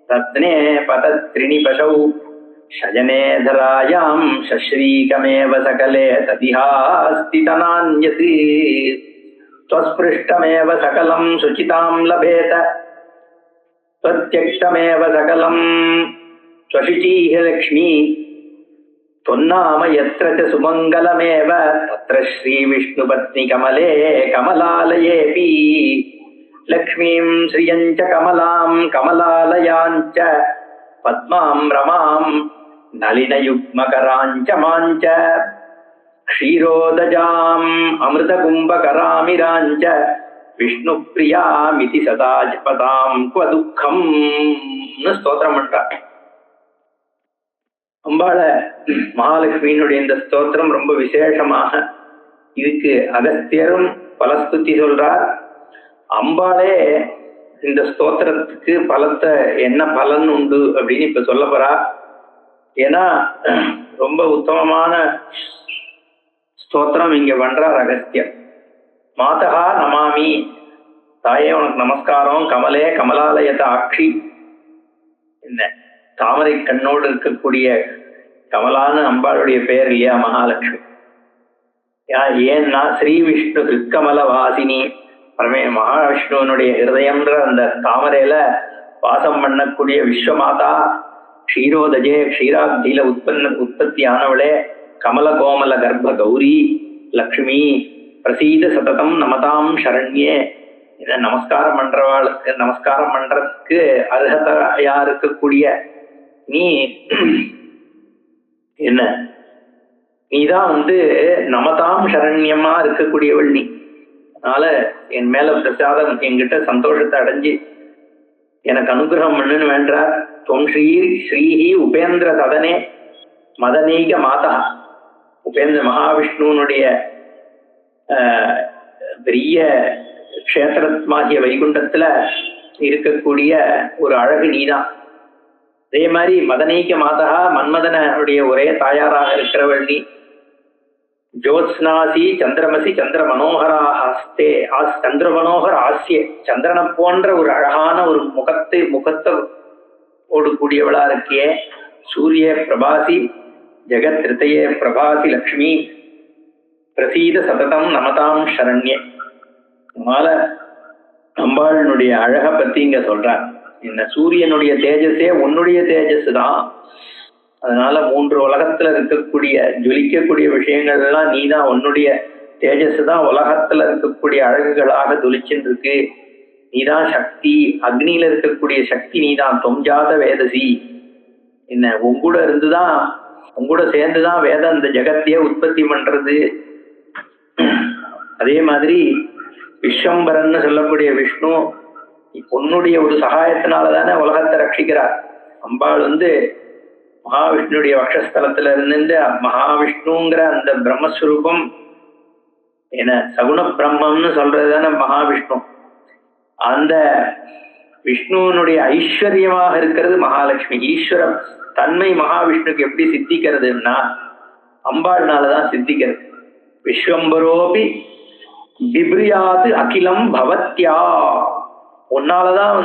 रत्ने पतत्रिणिपशौ शयने धरायां शश्रीकमेव सकले तदिहास्ति तनान्यत् त्वस्पृष्टमेव सकलं शुचितां लभेत त्वत्यक्तमेव सकलं त्वशुचिः लक्ष्मी त्वन्नाम यत्र च सुमङ्गलमेव तत्र श्रीविष्णुपत्नीकमले कमलालयेऽपि लक्ष्मीं श्रियं च कमलां कमलालयां च पद्मां रमां नलिनयुग्मकरां च मां च क्षीरोदजाम् अमृतकुम्भकरामिरां च विष्णुप्रियामिति सदा जपतां क्व दुःखम् स्तोத்திரம் பண்றார். அம்பாள மகாலட்சுமியினுடைய இந்த ஸ்தோத்திரம் ரொம்ப விசேஷமாக இதுக்கு அகஸ்தியரும் பலஸ்துதி சொல்றார். அம்பாளே இந்த ஸ்தோத்திரத்துக்கு பலத்தை என்ன பலன் உண்டு அப்படின்னு இப்ப சொல்ல போறா. ஏன்னா ரொம்ப உத்தமமான ஸ்தோத்திரம் இங்க பண்றார் அகஸ்தியர். மாதகா நமாமி, தாயே உனக்கு நமஸ்காரம். கமலே கமலாலயத ஆட்சி, என்ன தாமரை கண்ணோடு இருக்கக்கூடிய கமலான அம்பாளுடைய பெயர் இல்லையா மகாலட்சுமி. ஏன்னா ஸ்ரீ விஷ்ணு திருக்கமல வாசினி, மகாவிஷ்ணுவனுடைய ஹிருதயம்ன்ற அந்த தாமரையில வாசம் பண்ணக்கூடிய விஸ்வமாதா, க்ஷீரோதஜே க்ஷீராப்தியில உற்பத்தியானவளே, கமல கோமல கர்ப்ப கௌரி லக்ஷ்மி பிரசீத சததம் நமதாம் சரண்யே. இதை நமஸ்காரம் பண்றவாளுக்கு, நமஸ்காரம் பண்றதுக்கு அர்ஹதையா இருக்கக்கூடிய நீ என்ன, நீதான் நமதாம் சரண்யமா இருக்கக்கூடியவள் நீ. அதனால என் மேல பிரசாதம், என்கிட்ட சந்தோஷத்தை அடைஞ்சு எனக்கு அனுகிரகம் பண்ணுன்னு வேண்டார். துவம் ஸ்ரீஹி உபேந்திர சதனே மதனீக மாதா. உபேந்திர மகாவிஷ்ணுவனுடைய பெரிய க்ஷேத்திரமாகிய வைகுண்டத்துல இருக்கக்கூடிய ஒரு அழகு நீதான். அதே மாதிரி மதனீக மாதா, மன்மதனுடைய ஒரே தாயாராக இருக்கிறவள் நீ. ஜோத்ஸ்னாசி சந்திரமசி சந்திர மனோகராஸ்தே, சந்திர மனோகர் ஆசியே, சந்திரனை போன்ற ஒரு அழகான ஒரு முகத்தை ஓடு கூடியவளா இருக்கியே. சூரிய பிரபாசி ஜெகத் ரித்தையே பிரபாசி லக்ஷ்மி பிரசீத சததம் நமதாம் சரண்யே. அதனால அம்பாளினுடைய அழகை பத்தி இங்க சொல்றார். என்ன, சூரியனுடைய தேஜஸே உன்னுடைய தேஜஸ் தான். அதனால மூன்று உலகத்துல இருக்கக்கூடிய ஜொலிக்கக்கூடிய விஷயங்கள் எல்லாம் நீதான், உன்னுடைய தேஜஸ் தான் உலகத்துல இருக்கக்கூடிய அழகுகளாக ஜொலிச்சுட்டு இருக்கு. நீதான் சக்தி, அக்னியில இருக்கக்கூடிய சக்தி நீதான். தொம்ஜாத வேதசி, என்ன உங்கூட இருந்துதான், உங்கூட சேர்ந்துதான் வேதம் இந்த ஜெகத்தையே உற்பத்தி பண்றது. அதே மாதிரி விஸ்வம்பரன்னு சொல்லக்கூடிய விஷ்ணு உன்னுடைய ஒரு சகாயத்தினாலதானே உலகத்தை ரட்சிக்கிறார். அம்பாள் மகாவிஷ்ணுடைய வக்ஷஸ்தலத்துல இருந்து மகாவிஷ்ணுங்கிற அந்த பிரம்மஸ்வரூபம், என்ன சகுண பிரம்மம்னு சொல்றதுதானே மகாவிஷ்ணு. அந்த விஷ்ணுவனுடைய ஐஸ்வர்யமாக இருக்கிறது மகாலட்சுமி. ஈஸ்வர தன்மை மகாவிஷ்ணுக்கு எப்படி சித்திக்கிறதுன்னா அம்பாள்னாலதான் சித்திக்கிறது. விஸ்வம்பரோபி பிப்ரியாது அகிலம் பவத்யா, உன்னாலதான்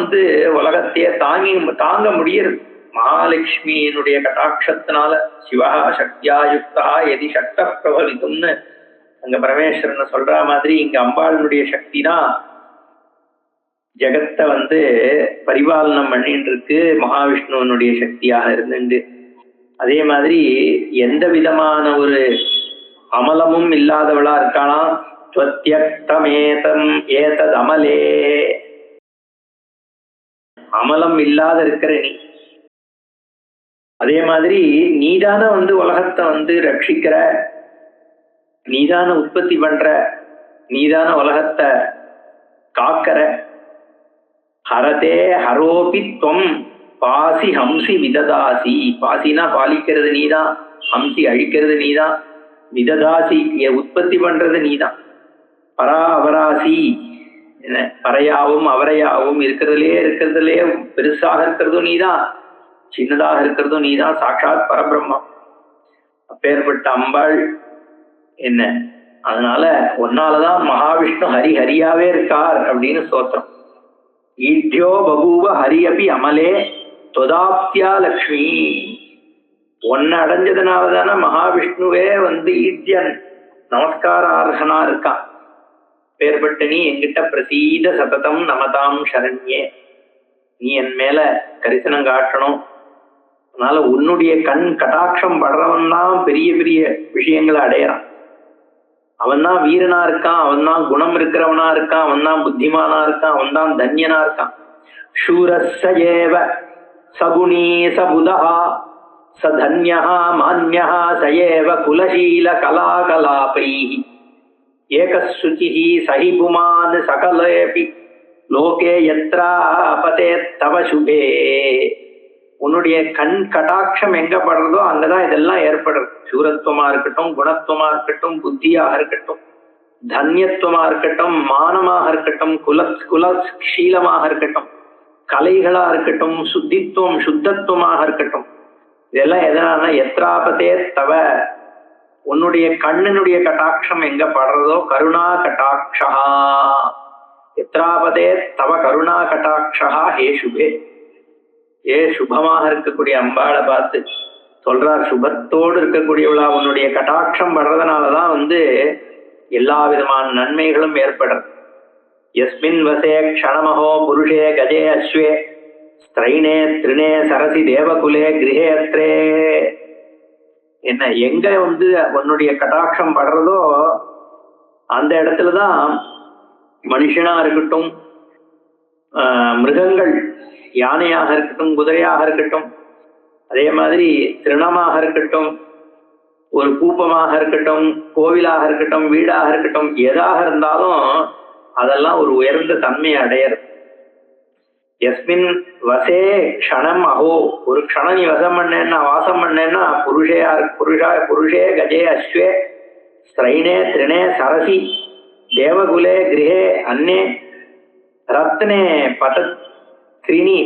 உலகத்தையே தாங்க முடியறது. மகாலட்சுமியினுடைய கட்டாட்சத்தினால சிவா சக்தியா யுக்தா எதி சக்த பிரபலித்தும்னு அங்க பரமேஸ்வரன் சொல்ற மாதிரி இங்க அம்பாளுடைய சக்தி தான் ஜெகத்தை பரிபாலனம் பண்ணிட்டு இருக்கு, மகாவிஷ்ணுவனுடைய சக்தியாக இருந்துண்டு. அதே மாதிரி எந்த விதமான ஒரு அமலமும் இல்லாதவளா இருக்காளாம். துவத்யக்தமேதம் ஏதத் அமலே, அமலம் இல்லாத இருக்கிற நீ. அதே மாதிரி நீதான உலகத்தை ரட்சிக்கிற, நீதான உற்பத்தி பண்ற, நீதான உலகத்தை காக்கிற. ஹரதே ஹரோபி துவம் பாசி ஹம்சி விததாசி. பாசினா பாலிக்கிறது நீதான், ஹம்சி அழிக்கிறது நீதான், விததாசி உற்பத்தி பண்றது நீதான். பரா அவராசி, என்ன பறையாவும் அவரையாவும் இருக்கிறதுலே பெருசாக இருக்கிறதும் நீதான், சின்னதாக இருக்கிறதும் நீதான். சாட்சாத் பரபிரம்மம். அப்பேற்பட்ட அம்பாள் என்ன, அதனால ஒன்னாலதான் மகாவிஷ்ணு ஹரி ஹரியாவே இருக்கார் அப்படின்னு ஸ்தோத்திரம். ஈட்யோ பபூவ ஹரி அபி அமலே தொதாப்தியா லக்ஷ்மி. ஒன்ன அடைஞ்சதுனாலதான மகாவிஷ்ணுவே ஈட்யன் நமஸ்காரார்ஹனா இருக்கான். பேர்பட்ட நீ என்கிட்ட பிரசீத சததம் நமதாம் சரண்யே, நீ என் மேல கரிசனம் காட்டணும். அதனால உன்னுடைய கண் கடாட்சம் படுறவன் தான் பெரிய பெரிய விஷயங்களை அடையறான். அவன் தான் வீரனா இருக்கான், அவன் தான் குணம் இருக்கிறவனா இருக்கான், அவன் தான் புத்திமானா இருக்கான், அவன் தான் தன்யனா இருக்கான். சூரஸ்ஸயேவ சகுணீ சபுதஹா சதன்யஹா மான்யஹா சயேவ குலசீல கலாகலாபைஹி ஏகசுச்சிஹி சஹி புமான் சகலேபி லோகே யத்ரா அபதே தவ சுபே. உன்னுடைய கண் கடாட்சம் எங்க படுறதோ அங்கதான் இதெல்லாம் ஏற்படுறது. சூரத்துவமா இருக்கட்டும், குணத்துவமா இருக்கட்டும், புத்தியாக இருக்கட்டும், தன்யத்துவமா இருக்கட்டும், மானமாக இருக்கட்டும், குலசீலமாக இருக்கட்டும், கலைகளா இருக்கட்டும், சுத்தித்துவம் சுத்தத்துவமாக இருக்கட்டும், இதெல்லாம் எதனால எத்ராபதே தவ, உன்னுடைய கண்ணினுடைய கட்டாட்சம் எங்க படுறதோ கருணா கட்டாட்சா, எத்ராபதே தவ கருணா கட்டாட்சா ஹே சுபே. ஏ சுபமாக இருக்கக்கூடிய அம்பாளை பார்த்து சொல்றார், சுபத்தோடு இருக்கக்கூடியவளா உன்னுடைய கட்டாட்சம் படுறதுனாலதான் எல்லா விதமான நன்மைகளும் ஏற்படுறது. யஸ்மின் வசே க்ஷணமஹோ புருஷே கஜே அஸ்வே ஸ்திரைனே த்ரிணே சரசி தேவகுலே கிரகேத்ரே. என்ன எங்க உன்னுடைய கட்டாட்சம் படுறதோ அந்த இடத்துலதான் மனுஷனா இருக்கட்டும், மிருகங்கள் யானையாக இருக்கட்டும், குதிரையாக இருக்கட்டும், அதே மாதிரி திருணமாக இருக்கட்டும், ஒரு கூப்பமாக இருக்கட்டும், கோவிலாக இருக்கட்டும், வீடாக இருக்கட்டும், எதாக இருந்தாலும் அதெல்லாம் ஒரு உயர்ந்த தன்மையை அடையிறது. எஸ்மின் வசே க்ஷணம் அஹோ, ஒரு க்ஷணம் நீ வசம் பண்ணேன்னா வாசம் பண்ணேன்னா புருஷே கஜே அஸ்வே ஸ்திரைனே த்ரிணே சரசி தேவகுலே கிரகே அன்னே ரத்னே பதத்ரிணி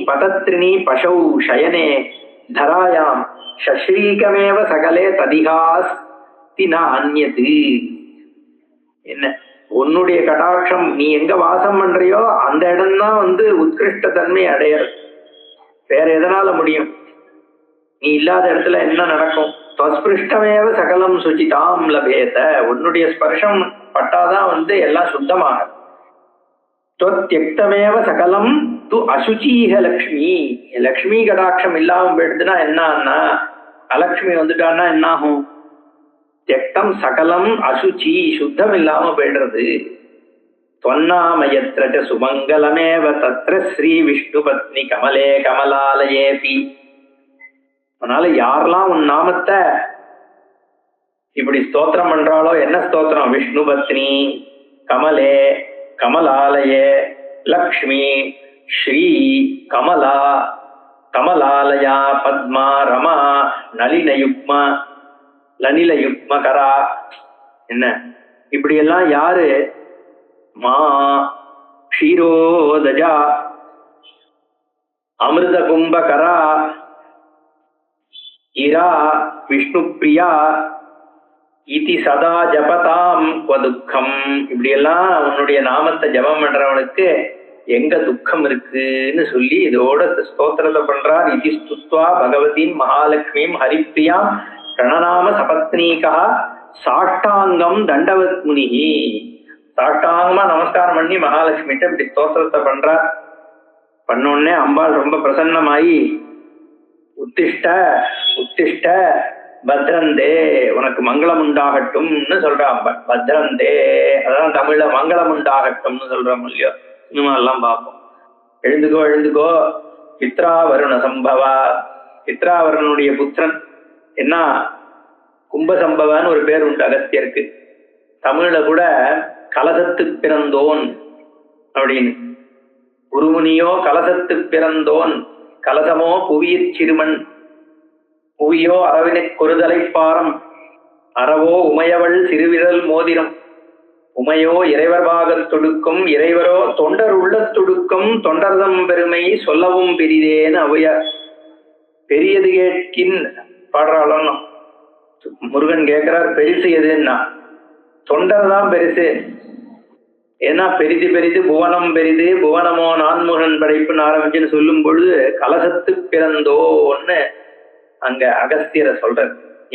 பசௌ சயனே தராயாம் சஸ்ரீகமேவ சகலே ததிகாஸ்தி ந அந்யது. என்ன உன்னுடைய கடாட்சம் நீ எங்க வாசம் பண்றியோ அந்த இடம்தான் உத்கிருஷ்ட தன்மை அடையிறது. வேற எதனால முடியும்? நீ இல்லாத இடத்துல என்ன நடக்கும்? ஸ்பஷ்டமேவ சகலம் சுச்சிதாம் லபேத, உன்னுடைய ஸ்பர்ஷம் பட்டாதான் எல்லாம் சுத்தமாக. தியக்தமேவ சகலம் து அசுச்சீக லக்ஷ்மி. லக்ஷ்மி கடாட்சம் இல்லாம போயிடுதுன்னா என்ன, அலக்ஷ்மி வந்துட்டான்னா என்ன ஆகும்? தியக்தம் சகலம் அசுச்சி, சுத்தம் இல்லாம போயிடுறது. தொன்னாமயத்ர சுமங்கலமேவ தத்ர ஸ்ரீ விஷ்ணு பத்னி கமலே கமலாலயேபி. அதனால யாரெல்லாம் உன் நாமத்தை இப்படி ஸ்தோத்திரம் பண்றாளோ, என்ன ஸ்தோத்திரம்? விஷ்ணு பத்னி கமலே கமலாலயே லக்ஷ்மி ஸ்ரீ கமலா கமலாலயா பத்மா ரமா நளினயுக்மா லனிலயுக்மகரா. என்ன இப்படி எல்லாம் யாரு? மா க்ஷீரோதஜா அமிர்த கும்பகரா இரா விஷ்ணு பிரியா இதி சதா ஜபதாம் துக்கம். இப்படி எல்லாம் உன்னுடைய நாமத்தை ஜபம் பண்றவனுக்கு எங்க துக்கம் இருக்குன்னு சொல்லி இதோட ஸ்தோத்திரத்தை பண்றார். இதி ஸ்துத்வா பகவதீம் மகாலட்சுமியும் ஹரிப்பிரியாம் பிரணநாம சபத்னீகா சாஷ்டாங்கம் தண்டவத் முனிகி. சாஷ்டாங்கமா நமஸ்காரம் பண்ணி மகாலட்சுமிட்ட இப்படி ஸ்தோத்திரத்தை பண்றார். பண்ணோடனே அம்பாள் ரொம்ப பிரசன்னமாயி உத்திஷ்ட உத்திஷ்ட பத்ரந்தே, உனக்கு மங்களம் உண்டாகட்டும்னு சொல்றா அம்பாள். பத்ரந்தே அதான் தமிழ்ல மங்களம் உண்டாகட்டும்னு சொல்றோம் இல்லையோ, சினிமா எல்லாம் பார்ப்போம். எழுந்துக்கோ எழுந்துக்கோ பித்ரா வருண சம்பவா, மித்ராவரனுடைய புத்திரன். என்ன கும்பசம்பவன்னு ஒரு பேர் உண்டு அகஸ்தியருக்கு. தமிழ்ல கூட கலசத்து பிறந்தோன் அப்படின்னு. குருமுனியோ கலசத்து பிறந்தோன், கலசமோ புவியிற் சிறுமன், புவியோ அரவினை கொருதலை பாரம், அறவோ உமையவள் சிறுவிரல் மோதிரம், உமையோ இறைவர் பாகத் தொடுக்கும், இறைவரோ தொண்டர் உள்ளத் தொடுக்கும், தொண்டர்தம் பெருமை சொல்லவும் பெரிதேன்னு அவையார். பெரியது கேட்கின் பாடுறாலும் முருகன் கேட்கிறார், பெருசு எதுன்னா தொண்டர் தான் பெருசு. ஏன்னா பெரிது பெரிது புவனம் பெரிது, புவனமோ நான்முகன் படைப்புன்னு ஆரம்பிச்சுன்னு சொல்லும் பொழுது கலசத்து பிறந்தோன்னு அங்க அகஸ்தியரை சொல்ற.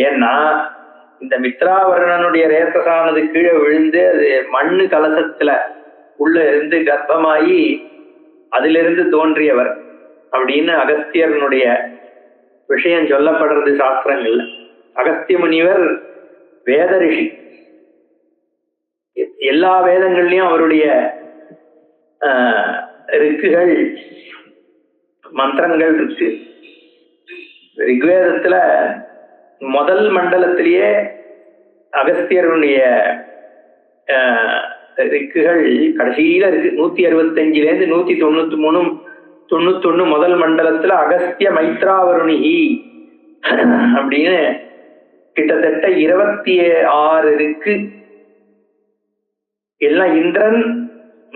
ஏன்னா இந்த மித்ராவர்ணனுடைய ரேசசானது கீழே விழுந்து அது மண்ணு கலசத்துல உள்ள இருந்து கர்ப்பமாயி அதிலிருந்து தோன்றியவர் அப்படின்னு அகஸ்தியனுடைய விஷயம் சொல்லப்படுறது சாஸ்திரங்கள்ல. அகஸ்திய முனிவர் வேத ரிஷி. எல்லா வேதங்கள்லயும் அவருடைய ரிக்குகள் மந்திரங்கள் இருக்கு. ரிக்வேதத்துல முதல் மண்டலத்திலேயே அகஸ்தியருடைய ரிக்குகள் கடைசியில இருக்கு. 165 193 91 முதல் மண்டலத்துல அகஸ்திய மைத்ராவருணிகி அப்படின்னு கிட்டத்தட்ட 26 இருக்கு. எல்லாம் இந்திரன்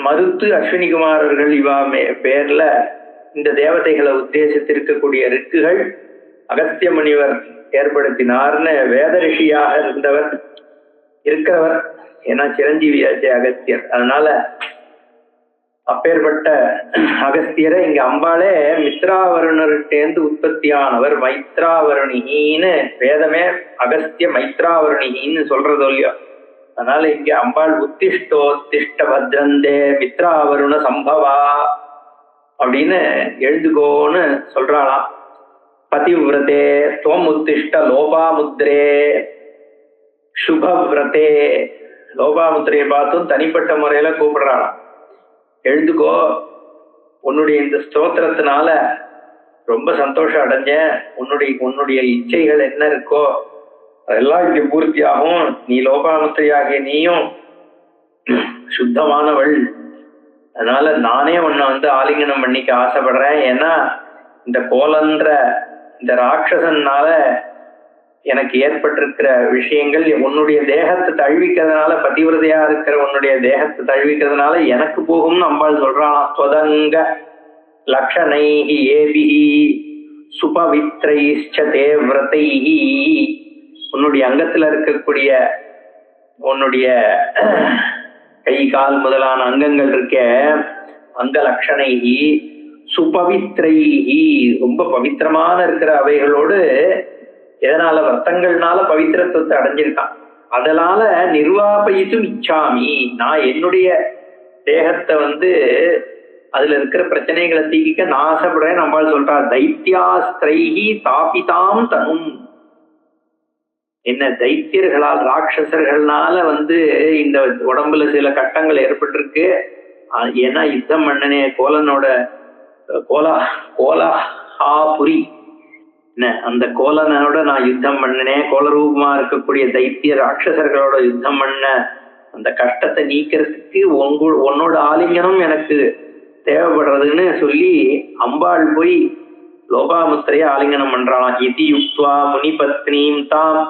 மருத்து அஸ்வினிகுமாரர்கள் இவா பேர்ல இந்த தேவதைகளை உத்தேசித்திருக்கக்கூடிய ரிக்குகள் அகஸ்திய முனிவர் ஏற்படுத்தினார்னு வேத ரிஷியாக இருக்கிறவர். ஏன்னா சிரஞ்சீவியாச்சே அகஸ்தியர். அதனால அப்பேற்பட்ட அகஸ்தியரை இங்க அம்பாளே மித்ராவருணர்கிட்டேந்து உற்பத்தியானவர் மைத்ராவருணிகின்னு வேதமே அகஸ்திய மைத்ராவருணிகின்னு சொல்றதோ இல்லையோ. அதனால இங்க அம்பாள் உத்திஷ்டோத்திஷ்ட பத்ரந்தே மித்ராவருண சம்பவா அப்படின்னு எழுதுகோன்னு சொல்றாளாம். பதிவிரதே துவம் உத்திஷ்ட லோபாமுத்ரே சுபவிரதே. லோபாமுத்திரையை பார்த்தும் தனிப்பட்ட முறையில கூப்பிடுறாளாம். எழுதுகோ, உன்னுடைய இந்த ஸ்தோத்திரத்தினால ரொம்ப சந்தோஷம் அடைஞ்சேன். உன்னுடைய இச்சைகள் என்ன இருக்கோ அதெல்லாம் இங்க பூர்த்தியாகும். நீ லோபாமுத்திரையாகிய நீயும் சுத்தமானவள். அதனால நானே உன்னை ஆலிங்கனம் பண்ணிக்க ஆசைப்படுறேன். ஏன்னா இந்த கோலன்ற இந்த ராட்சசனால எனக்கு ஏற்பட்டிருக்கிற விஷயங்கள் உன்னுடைய தேகத்தை தழுவிக்கிறதுனால, பதிவிரதையா இருக்கிற உன்னுடைய தேகத்தை தழுவிக்கிறதுனால எனக்கு போகும்னு அம்பாள் சொல்றாளாம். ஸ்வதங்க லக்ஷணைஹி ஏபிஹி சுபவித்ரைஷ்ச தேவ்ரதைஹி. உன்னுடைய அங்கத்துல இருக்கக்கூடிய உன்னுடைய கை கால் முதலான அங்கங்கள் இருக்க அங்க லக்ஷணைஹி சுபவித்ரைஹி, ரொம்ப பவித்திரமான இருக்கிற அவைகளோடு எதனால வர்த்தங்கள்னால பவித்திரத்துவத்தை அடைஞ்சிருக்கான். அதனால நிர்வாபயித்தும் இச்சாமி, நான் என்னுடைய தேகத்தை அதுல இருக்கிற பிரச்சனைகளை தீக்கிக்க நான் ஆசைப்படுறேன். நம்மால் சொல்றா தைத்தியாஸ்திரைஹி தாபிதாம் தனும். என்ன தைத்தியர்களால் ராட்சசர்கள்னால இந்த உடம்புல சில கட்டங்கள் ஏற்பட்டிருக்கு. ஏன்னா யுத்தம் பண்ணனே கோலனோட கோலாஹாபுரி அந்த கோலனோட நான் யுத்தம் பண்ணினேன். கோலரூபமா இருக்கக்கூடிய தைத்திய ராட்சசர்களோட யுத்தம் பண்ண அந்த கஷ்டத்தை நீக்கிறதுக்கு உன்னோட ஆலிங்கனம் எனக்கு தேவைப்படுறதுன்னு சொல்லி அம்பாள் போய் லோபாமுத்திரைய ஆலிங்கனம் பண்றாளாம். இதி யுக்த்வா முனிபத்னீம் தாம்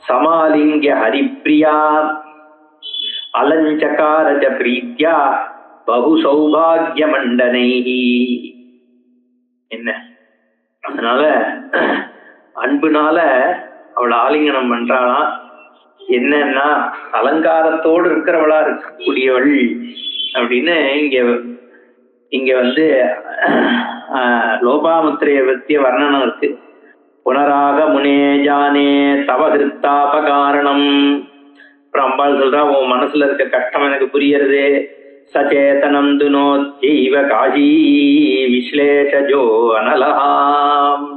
சமாலிங்க ஹரிப்ரியா அலஞ்சகாரஜ பிரீத்யா பகு சௌபாகிய மண்டனைஹி. என்ன அதனால அன்புனால அவளை ஆலிங்கனம் பண்றாளாம். என்னன்னா அலங்காரத்தோடு இருக்கிறவளா இருக்கக்கூடியவள் அப்படின்னு இங்க லோபாமுத்திரைய பற்றிய வர்ணனம் இருக்கு. புனராக முனே ஜானே தவ கிருத்தாபகாரணம். அப்புறம் அம்பாள் சொல்றா, உன் மனசுல இருக்க கஷ்டம் எனக்கு புரியறது. சச்சேதனம் துனோத்யைவ காஷி விஸ்லேஷஜோ அனலஹாம்.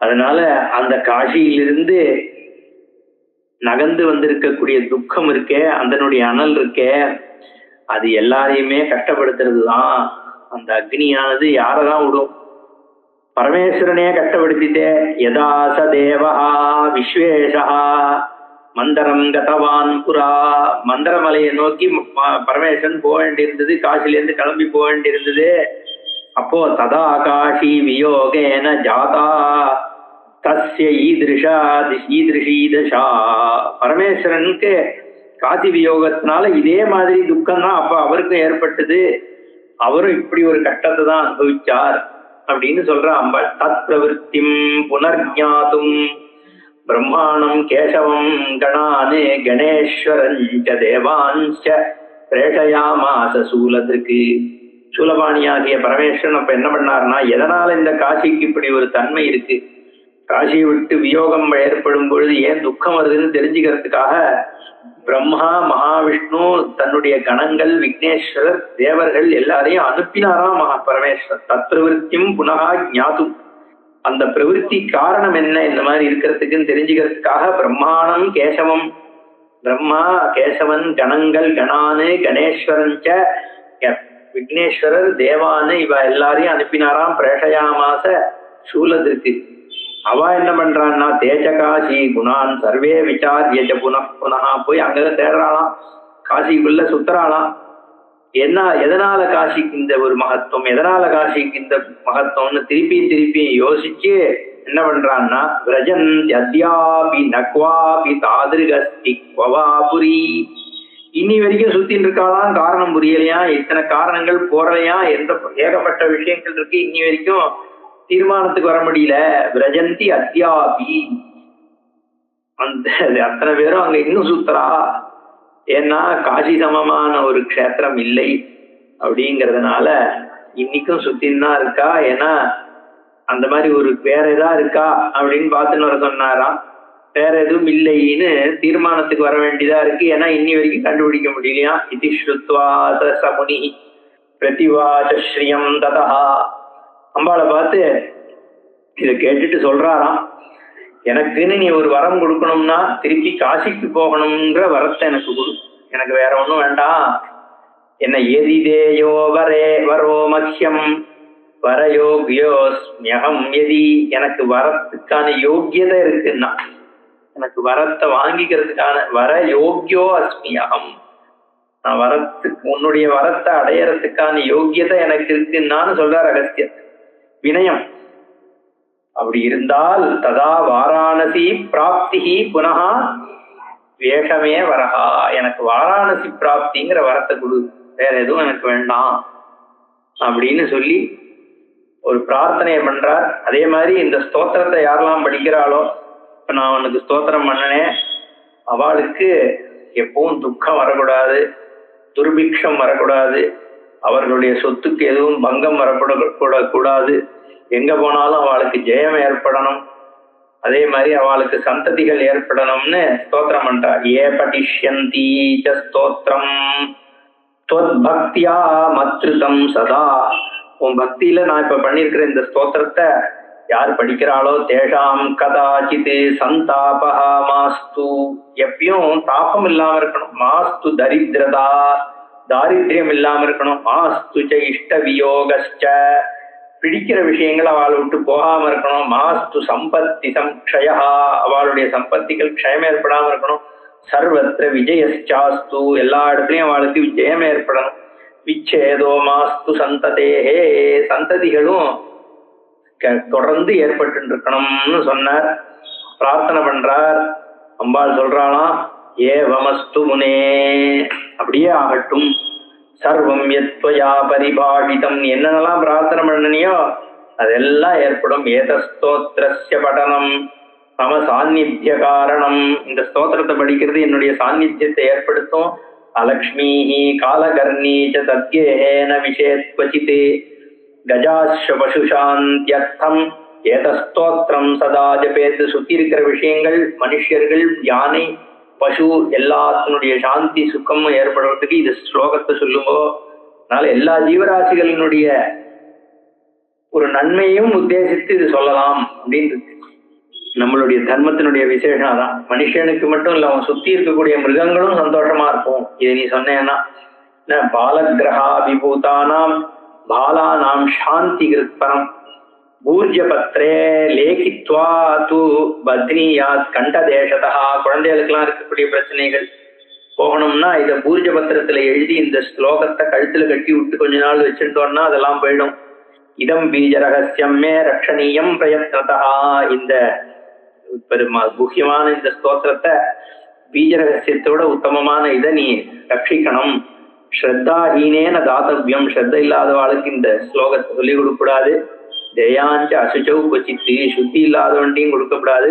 அதனால அந்த காஷியிலிருந்து நகர்ந்து வந்திருக்கக்கூடிய துக்கம் இருக்கே, அதனுடைய அனல் இருக்கே, அது எல்லாரையுமே கஷ்டப்படுத்துறது தான். அந்த அக்னியானது யாரதான் விடும்? பரமேஸ்வரனே கஷ்டப்படுத்திட்டே. யதா ச தேவா விஸ்வேஷா மந்தரம் கதவான் புரா. மந்தரமலையை நோக்கி பரமேஸ்வரன் போக வேண்டியிருந்தது, காசிலேருந்து கிளம்பி போக வேண்டியிருந்தது. அப்போ ததா காஷி வியோகேன ஜாதா தஸ்ய ஈதிருஷா. பரமேஸ்வரனுக்கு காசி வியோகத்தினால இதே மாதிரி துக்கம் தான் அப்ப அவருக்கும் ஏற்பட்டது. அவரும் இப்படி ஒரு கஷ்டத்தை தான் அனுபவிச்சார் அப்படின்னு சொல்ற அம்பாள். தத் பிரவருத்திம் புனர்ஞாதும் பிரம்மாணம் கேசவம் கணானே கணேஸ்வரஞ்ச தேவாஞ்ச பிரேஷயாமாச சூலத்திற்கு. சூலபாணியாகிய பரமேஸ்வரன் அப்ப என்ன பண்ணார்னா, எதனால இந்த காசிக்கு இப்படி ஒரு தன்மை இருக்கு, காசியை விட்டு வியோகம் ஏற்படும் பொழுது ஏன் துக்கம் வருதுன்னு தெரிஞ்சுக்கிறதுக்காக பிரம்மா மகாவிஷ்ணு தன்னுடைய கணங்கள் விக்னேஸ்வரர் தேவர்கள் எல்லாரையும் அனுப்பினாராம் பரமேஸ்வரர். தத் பிரவருத்தியும் புனகா ஞாதும். அந்த பிரவருத்தி காரணம் என்ன இந்த மாதிரி இருக்கிறதுக்குன்னு தெரிஞ்சுக்கிறதுக்காக பிரம்மாணம் கேசவம், பிரம்மா கேசவன் கணங்கள் கணானு கணேஸ்வரஞ்ச விக்னேஸ்வரர் தேவானு இவ எல்லாரையும் அனுப்பினாராம் பிரேஷயாமாச சூலத்திற்கு. அவ என்ன பண்றான்னா தேஜ காசி குணான் சர்வே விசாரியஜ புனః போய் அங்கதான் தேடுறாளாம், காசிக்குள்ள சுத்துறாளாம். என்ன எதனால காசிக்கு இந்த ஒரு மகத்துவம், எதனால காசிக்கு இந்த மகத்துவம்னு திருப்பி யோசிச்சு என்ன பண்றான்னா விரஜன் அத்யாபி நக்வாபி தாதிருகஸ்தி குவாபுரி. இனி வரைக்கும் சுத்தின்னு இருக்காளாம், காரணம் புரியலையா, இத்தனை காரணங்கள் போறலையா, எந்த ஏகப்பட்ட விஷயங்கள் இருக்கு, இன்னி வரைக்கும் தீர்மானத்துக்கு வர முடியல. விரஜந்தி அத்யாபி, அந்த அத்தனை பேரும் அங்க இன்னும் சுத்துறா. ஏன்னா காசி சமமான ஒரு க்ஷேத்திரம் இல்லை அப்படிங்கிறதுனால இன்னைக்கும் சுத்தின்னு தான் இருக்கா. ஏன்னா அந்த மாதிரி ஒரு வேற ஏதா இருக்கா அப்படின்னு பார்த்துன்னு வர சொன்னாராம். வேற எதுவும் இல்லைன்னு தீர்மானத்துக்கு வர வேண்டியதா இருக்கு. ஏன்னா இன்னி வரைக்கும் கண்டுபிடிக்க முடியலையா. இது ஸ்ருத்வாச சமுனி பிரதிவாச ஸ்ரீயம் ததா. அம்பாளை பார்த்து இதை கேட்டுட்டு சொல்றாராம், எனக்குன்னு நீ ஒரு வரம் கொடுக்கணும்னா திருப்பி காசிக்கு போகணும்ன்ற வரத்தை எனக்கு கொடு, எனக்கு வேற ஒண்ணும் வேண்டாம். என்ன எதிதேயோ வரே வரோ மக்கியம் வரயோகியோஸ்மியகம் எதி. எனக்கு வரத்துக்கான யோக்கியதை இருக்குன்னா, எனக்கு வரத்தை வாங்கிக்கிறதுக்கான வர யோக்கியோ அஸ்மியகம், நான் வரத்துக்கு உன்னுடைய வரத்தை அடையறதுக்கான யோக்கியதை எனக்கு இருக்குன்னான்னு சொல்றார் அகஸ்தியர். வினயம். அப்படி இருந்தால் ததா வாராணசி பிராப்தி புனகா வேஷமே வரஹா. எனக்கு வாராணசி பிராப்திங்கிற வரத்தை கொடு, வேற எதுவும் எனக்கு வேண்டாம் அப்படின்னு சொல்லி ஒரு பிரார்த்தனையை பண்றார். அதே மாதிரி இந்த ஸ்தோத்திரத்தை யாரெல்லாம் படிக்கிறாளோ, இப்ப நான் உனக்கு ஸ்தோத்திரம் பண்ணனேன், அவளுக்கு எப்பவும் துக்கம் வரக்கூடாது, துர்பிக்ஷம் வரக்கூடாது, அவர்களுடைய சொத்துக்கு எதுவும் பங்கம் வரக்கூடாது, எங்க போனாலும் அவளுக்கு ஜெயம் ஏற்படணும், அதே மாதிரி அவளுக்கு சந்ததிகள் ஏற்படணும்னு ஸ்தோத்திரம் பண்றா. ஏ படிஷ்யந்தி ஸ்தோத்திரம் பக்தியா மத்ருதம் சதா. உன் பக்தியில நான் இப்ப பண்ணிருக்கிற இந்த ஸ்தோத்திரத்தை யார் படிக்கிறாளோ தேஷாம் கதாச்சித் சந்தாபஹா மாஸ்து. எப்பயும் தாபம் இல்லாம இருக்கணும். மாஸ்து தரித்திரதா, தாரித்யம் இல்லாம இருக்கணும். மாஸ்து ச இஷ்ட வியோகஸ்ச, பிடிக்கிற விஷயங்கள் அவளை விட்டு போகாம இருக்கணும். மாஸ்து சம்பத்தி சம்க்ஷயா, அவளுடைய சம்பத்திகள் க்ஷயம் ஏற்படாம இருக்கணும். சர்வத்திர விஜயஸ்சாஸ்து, எல்லா இடத்துலயும் அவளுக்கு விஜயம் ஏற்படணும். விச்சேதோ மாஸ்து சந்ததேஹே, சந்ததிகளும் தொடர்ந்து ஏற்பட்டு இருக்கணும்னு சொன்னார். பிரார்த்தனை பண்றார். அம்பாள் சொல்றாளாம், ஏவமஸ்து முனே, அப்படியே ஆகட்டும். சர்வம் யத்வயா பரிபாஷிதம், என்னென்னலாம் பிரார்த்தனை பண்ணனியோ அதெல்லாம் ஏற்படும். ஏதஸ்தோத்திரஸ்ய படனம் மம சாநித்திய காரணம், இந்த ஸ்தோத்திரத்தை படிக்கிறது என்னுடைய சாநித்தியத்தை ஏற்படுத்தும். அலக்ஷ்மீஹி காலகர்ணீ ச தத்யேன விஷேத்வசித் கஜாஸ்ய பசுசாந்தியர்த்தம் ஏதஸ்தோத்திரம் சதா ஜபேத். சுத்தி இருக்கிற விஷயங்கள், மனுஷர்கள், யானை, பசு எல்லாத்தினுடைய சாந்தி சுக்கமும் ஏற்படுறதுக்கு இது ஸ்லோகத்தை சொல்லுங்கோ. அதனால எல்லா ஜீவராசிகளினுடைய ஒரு நன்மையும் உத்தேசித்து இது சொல்லலாம் அப்படின்னு நம்மளுடைய தர்மத்தினுடைய விசேஷம் தான். மனுஷனுக்கு மட்டும் இல்ல, அவன் சுத்தி இருக்கக்கூடிய மிருகங்களும் சந்தோஷமா இருக்கும். இதை நீ சொன்னேன்னா பாலகிரகா விபூதானாம் பாலானாம் சாந்தி கிருத்பரம். பூர்ஜபத்ரே லேகித்வா து பத்னியாத் கண்டதேசதா. குழந்தைகளுக்கெல்லாம் இருக்கக்கூடிய பிரச்சனைகள் போகணும்னா இதை பூர்ஜபத்திரத்துல எழுதி இந்த ஸ்லோகத்தை கழுத்துல கட்டி விட்டு கொஞ்ச நாள் வச்சுட்டோம்னா அதெல்லாம் போயிடும். இதம் பீஜ ரகசியம் மே ரக்ஷணீயம் பிரயத்னதா. இந்த முக்கியமான இந்த ஸ்தோத்திரத்தை பீஜ ரகசியத்தோட உத்தமமான இதை நீ ரட்சிக்கணும். ஸ்ரத்தாஹீனேன தாத்தவியம். ஸ்ரத்த இல்லாதவாளுக்கு இந்த ஸ்லோகத்தை சொல்லிக் கொடுக்கூடாது. ஜெயாஞ்ச அசுச்சௌ கொச்சித்து. சுத்தி இல்லாதவன்ட்டையும் கொடுக்கப்படாது.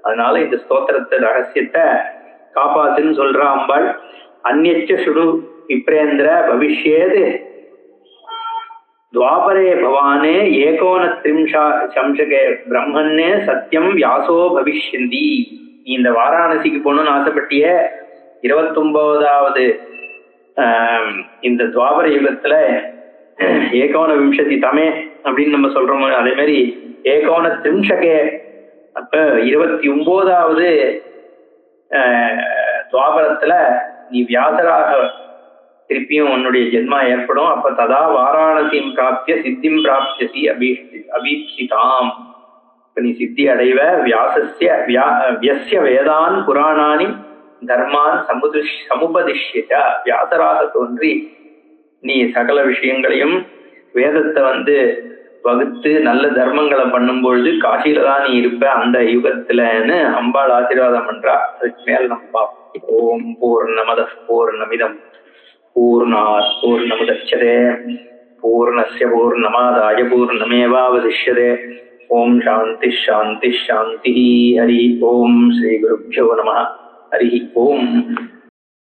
அதனால இந்த ஸ்தோத்திரத்தை ரகசியத்தை காப்பாத்துன்னு சொல்ற அம்பாள். அந்நியச்ச சுடு விப்ரேந்திர பவிஷ்யேது துவாபரே பவானே ஏகோனத்ரிம்ஷா சம்சகே பிரம்மன்னே சத்தியம் வியாசோ பவிஷ்யந்தி. நீ இந்த வாராணசிக்கு போகணும்னு ஆசைப்பட்டிய 29வது இந்த துவாபர யுகத்துல ஏகோன விம்சதி தமே அப்படின்னு நம்ம சொல்றோம். அதே மாதிரி ஏகோன திம்சகே அப்ப 29வது துவாபரத்துல நீ வியாசராக திருப்பியும் உன்னுடைய ஜென்மா ஏற்படும். அப்ப ததா வாராணசியும் பிராப்திய சித்திம் பிராப்தியசி அபீப்சிதாம். இப்ப நீ சித்தி அடைவ. வியாசஸ்ய வேதான் புராணானி தர்மான் சமுபதிஷ்ய. வியாசராக தோன்றி நீ சகல விஷயங்களையும் வேதத்தை வகுத்து நல்ல தர்மங்களை பண்ணும்பொழுது காசியில தான் நீ இருப்ப அந்த யுகத்துலன்னு அம்பாள் ஆசீர்வாதம் பண்றா. அதுக்கு மேல நம்ம பார்ப்போம். ஓம் பூர்ணமத பூர்ணமிதம் பூர்ணாத் பூர்ணமுதச்யதே பூர்ணஸ்ய பூர்ணமாதாய பூர்ணமேவாவசிஷ்யதே. ஓம் சாந்தி சாந்தி சாந்தி. ஹரி ஓம். ஸ்ரீ குருப்யோ நமः. ஹரி ஓம்.